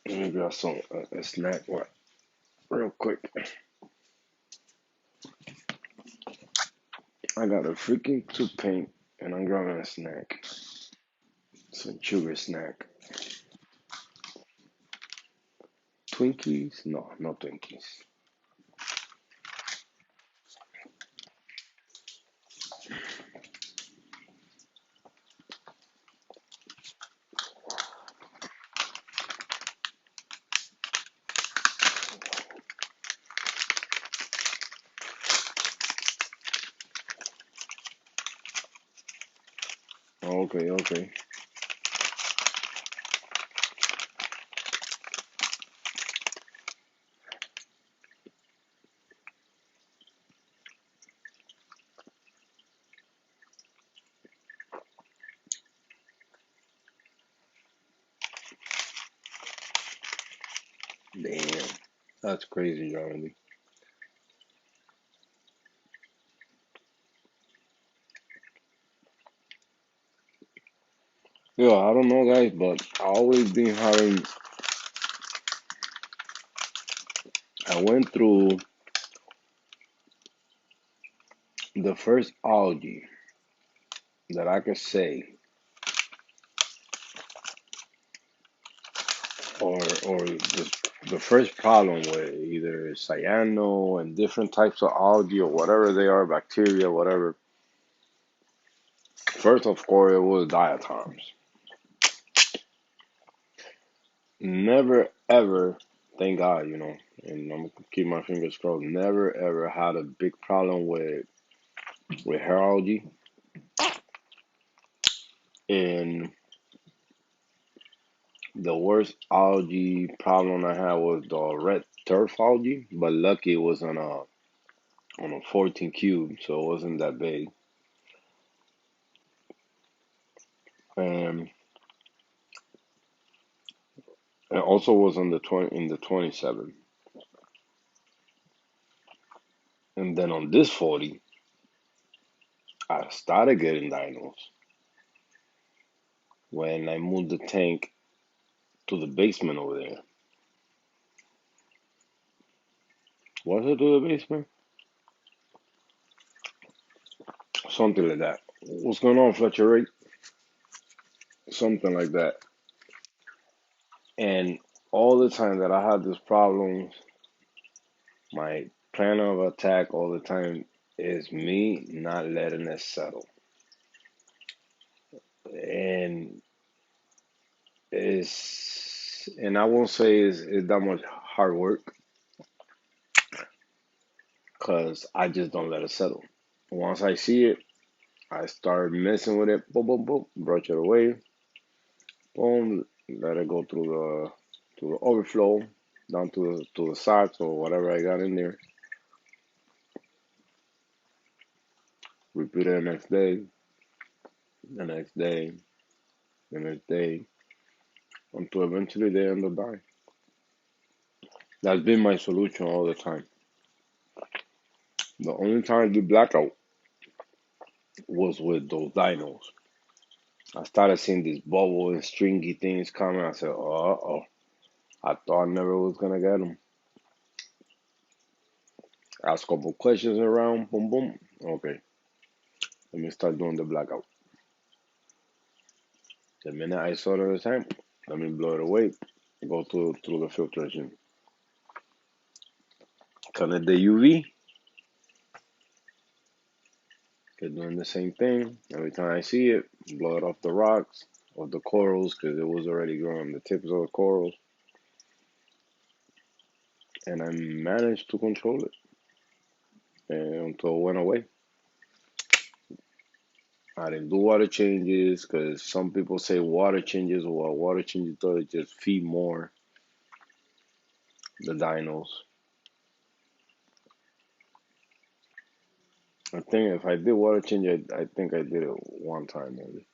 Let me grab some a snack real quick. I got a freaking tooth paint and I'm grabbing a snack. Some sugar snack. Twinkies? No, no Twinkies. Okay, okay. Damn. That's crazy, Charlie. Yo, I don't know, guys, but I always been having. I went through the first algae that I could say, or the first problem with either cyano and different types of algae or whatever they are, bacteria, whatever. First, of course, it was diatoms. Never ever, thank God, and I'm gonna keep my fingers crossed. Never ever had a big problem with hair algae, and the worst algae problem I had was the red turf algae, but lucky it was on a 14 cube, so it wasn't that big. And it also was on the 20 in the 27. And then on this 40, I started getting dinos when I moved the tank to the basement over there. Was it to the basement? Something like that. What's going on, Fletcher Ray? Something like that. And all the time that I had this problem, my plan of attack all the time is me not letting it settle. And and I won't say it's that much hard work because I just don't let it settle. Once I see it, I start messing with it. Boom, boom, boom. Brush it away. Boom. Let it go through the overflow down to the socks or whatever I got in there. Repeat it the next day, the next day, the next day, until eventually they end up dying. That's been my solution all the time. The only time I do blackout was with those dinos. I started seeing these bubble and stringy things coming. I said, oh, I thought I never was gonna get them. Ask a couple questions around, boom, boom. Okay, let me start doing the blackout. The minute I saw it at the time, let me blow it away. Go through the filtration. Connect the UV. Keep doing the same thing. Every time I see it, blow it off the rocks, off the corals, because it was already growing the tips of the corals. And I managed to control it until it went away. I didn't do water changes because some people say water changes. Well, water changes does it just feed more the dinos. I think if I did water change, I think I did it one time only.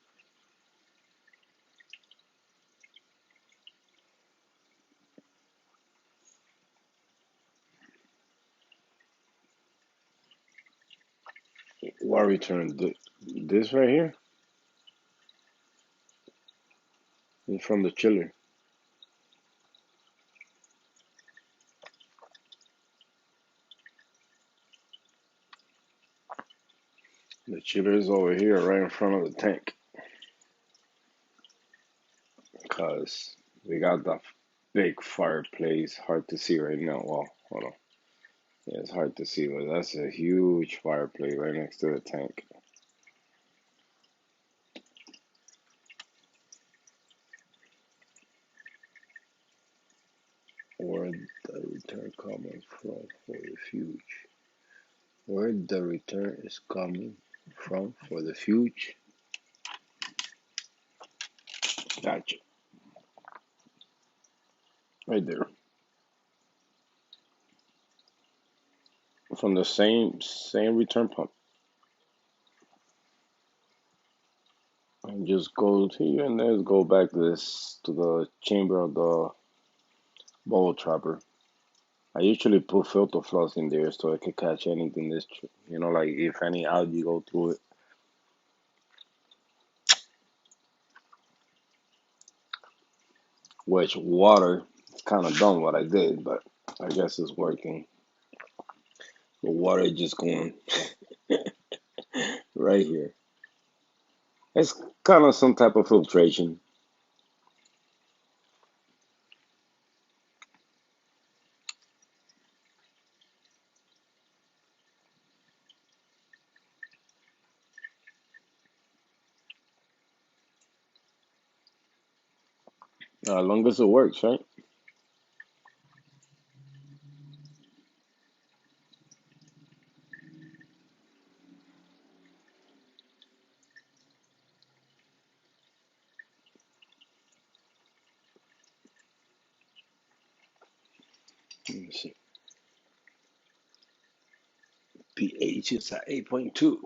Water return. This right here is from the chiller. The chiller is over here right in front of the tank because we got the big fireplace. Hard to see right now. Well, hold on. Yeah, it's hard to see, but that's a huge fireplace right next to the tank. Where the return coming from for the future? Where the return is coming from for the future? Gotcha. Right there. From the same return pump. And just go here and then go back to this to the chamber of the bubble trapper. I usually put filter floss in there so I can catch anything that's like if any algae go through it. Which water is kind of dumb what I did, but I guess it's working. The water just going right here. It's kind of some type of filtration. As long as it works, right? Let me see. pH is at 8.2.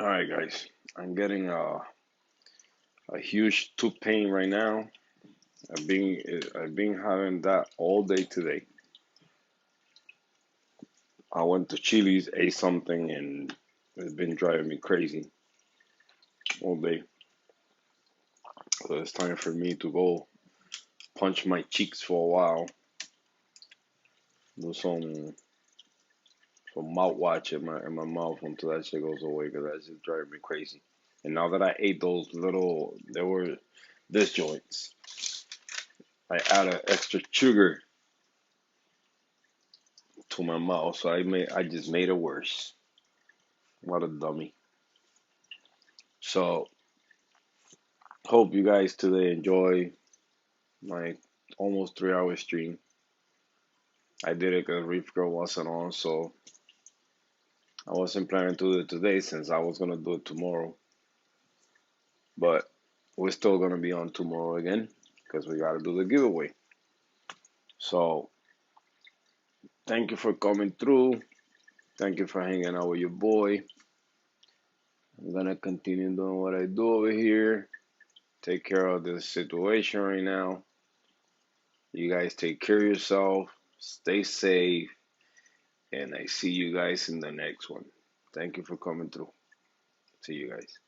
All right, guys. I'm getting a huge tooth pain right now. I've been having that all day today. I went to Chili's, ate something, and it's been driving me crazy all day. So it's time for me to go punch my cheeks for a while, do some mouthwash in my mouth until that shit goes away because that's just driving me crazy. And now that I ate those little, there were this joints. I added extra sugar to my mouth, so I just made it worse. What a dummy. So hope you guys today enjoy my almost 3 hour stream. I did it because Reef Girl wasn't on, so I wasn't planning to do it today since I was gonna do it tomorrow. But we're still gonna be on tomorrow again because we gotta do the giveaway. So thank you for coming through. Thank you for hanging out with your boy. I'm gonna continue doing what I do over here. Take care of this situation right now. You guys take care of yourself. Stay safe. And I see you guys in the next one. Thank you for coming through. See you guys.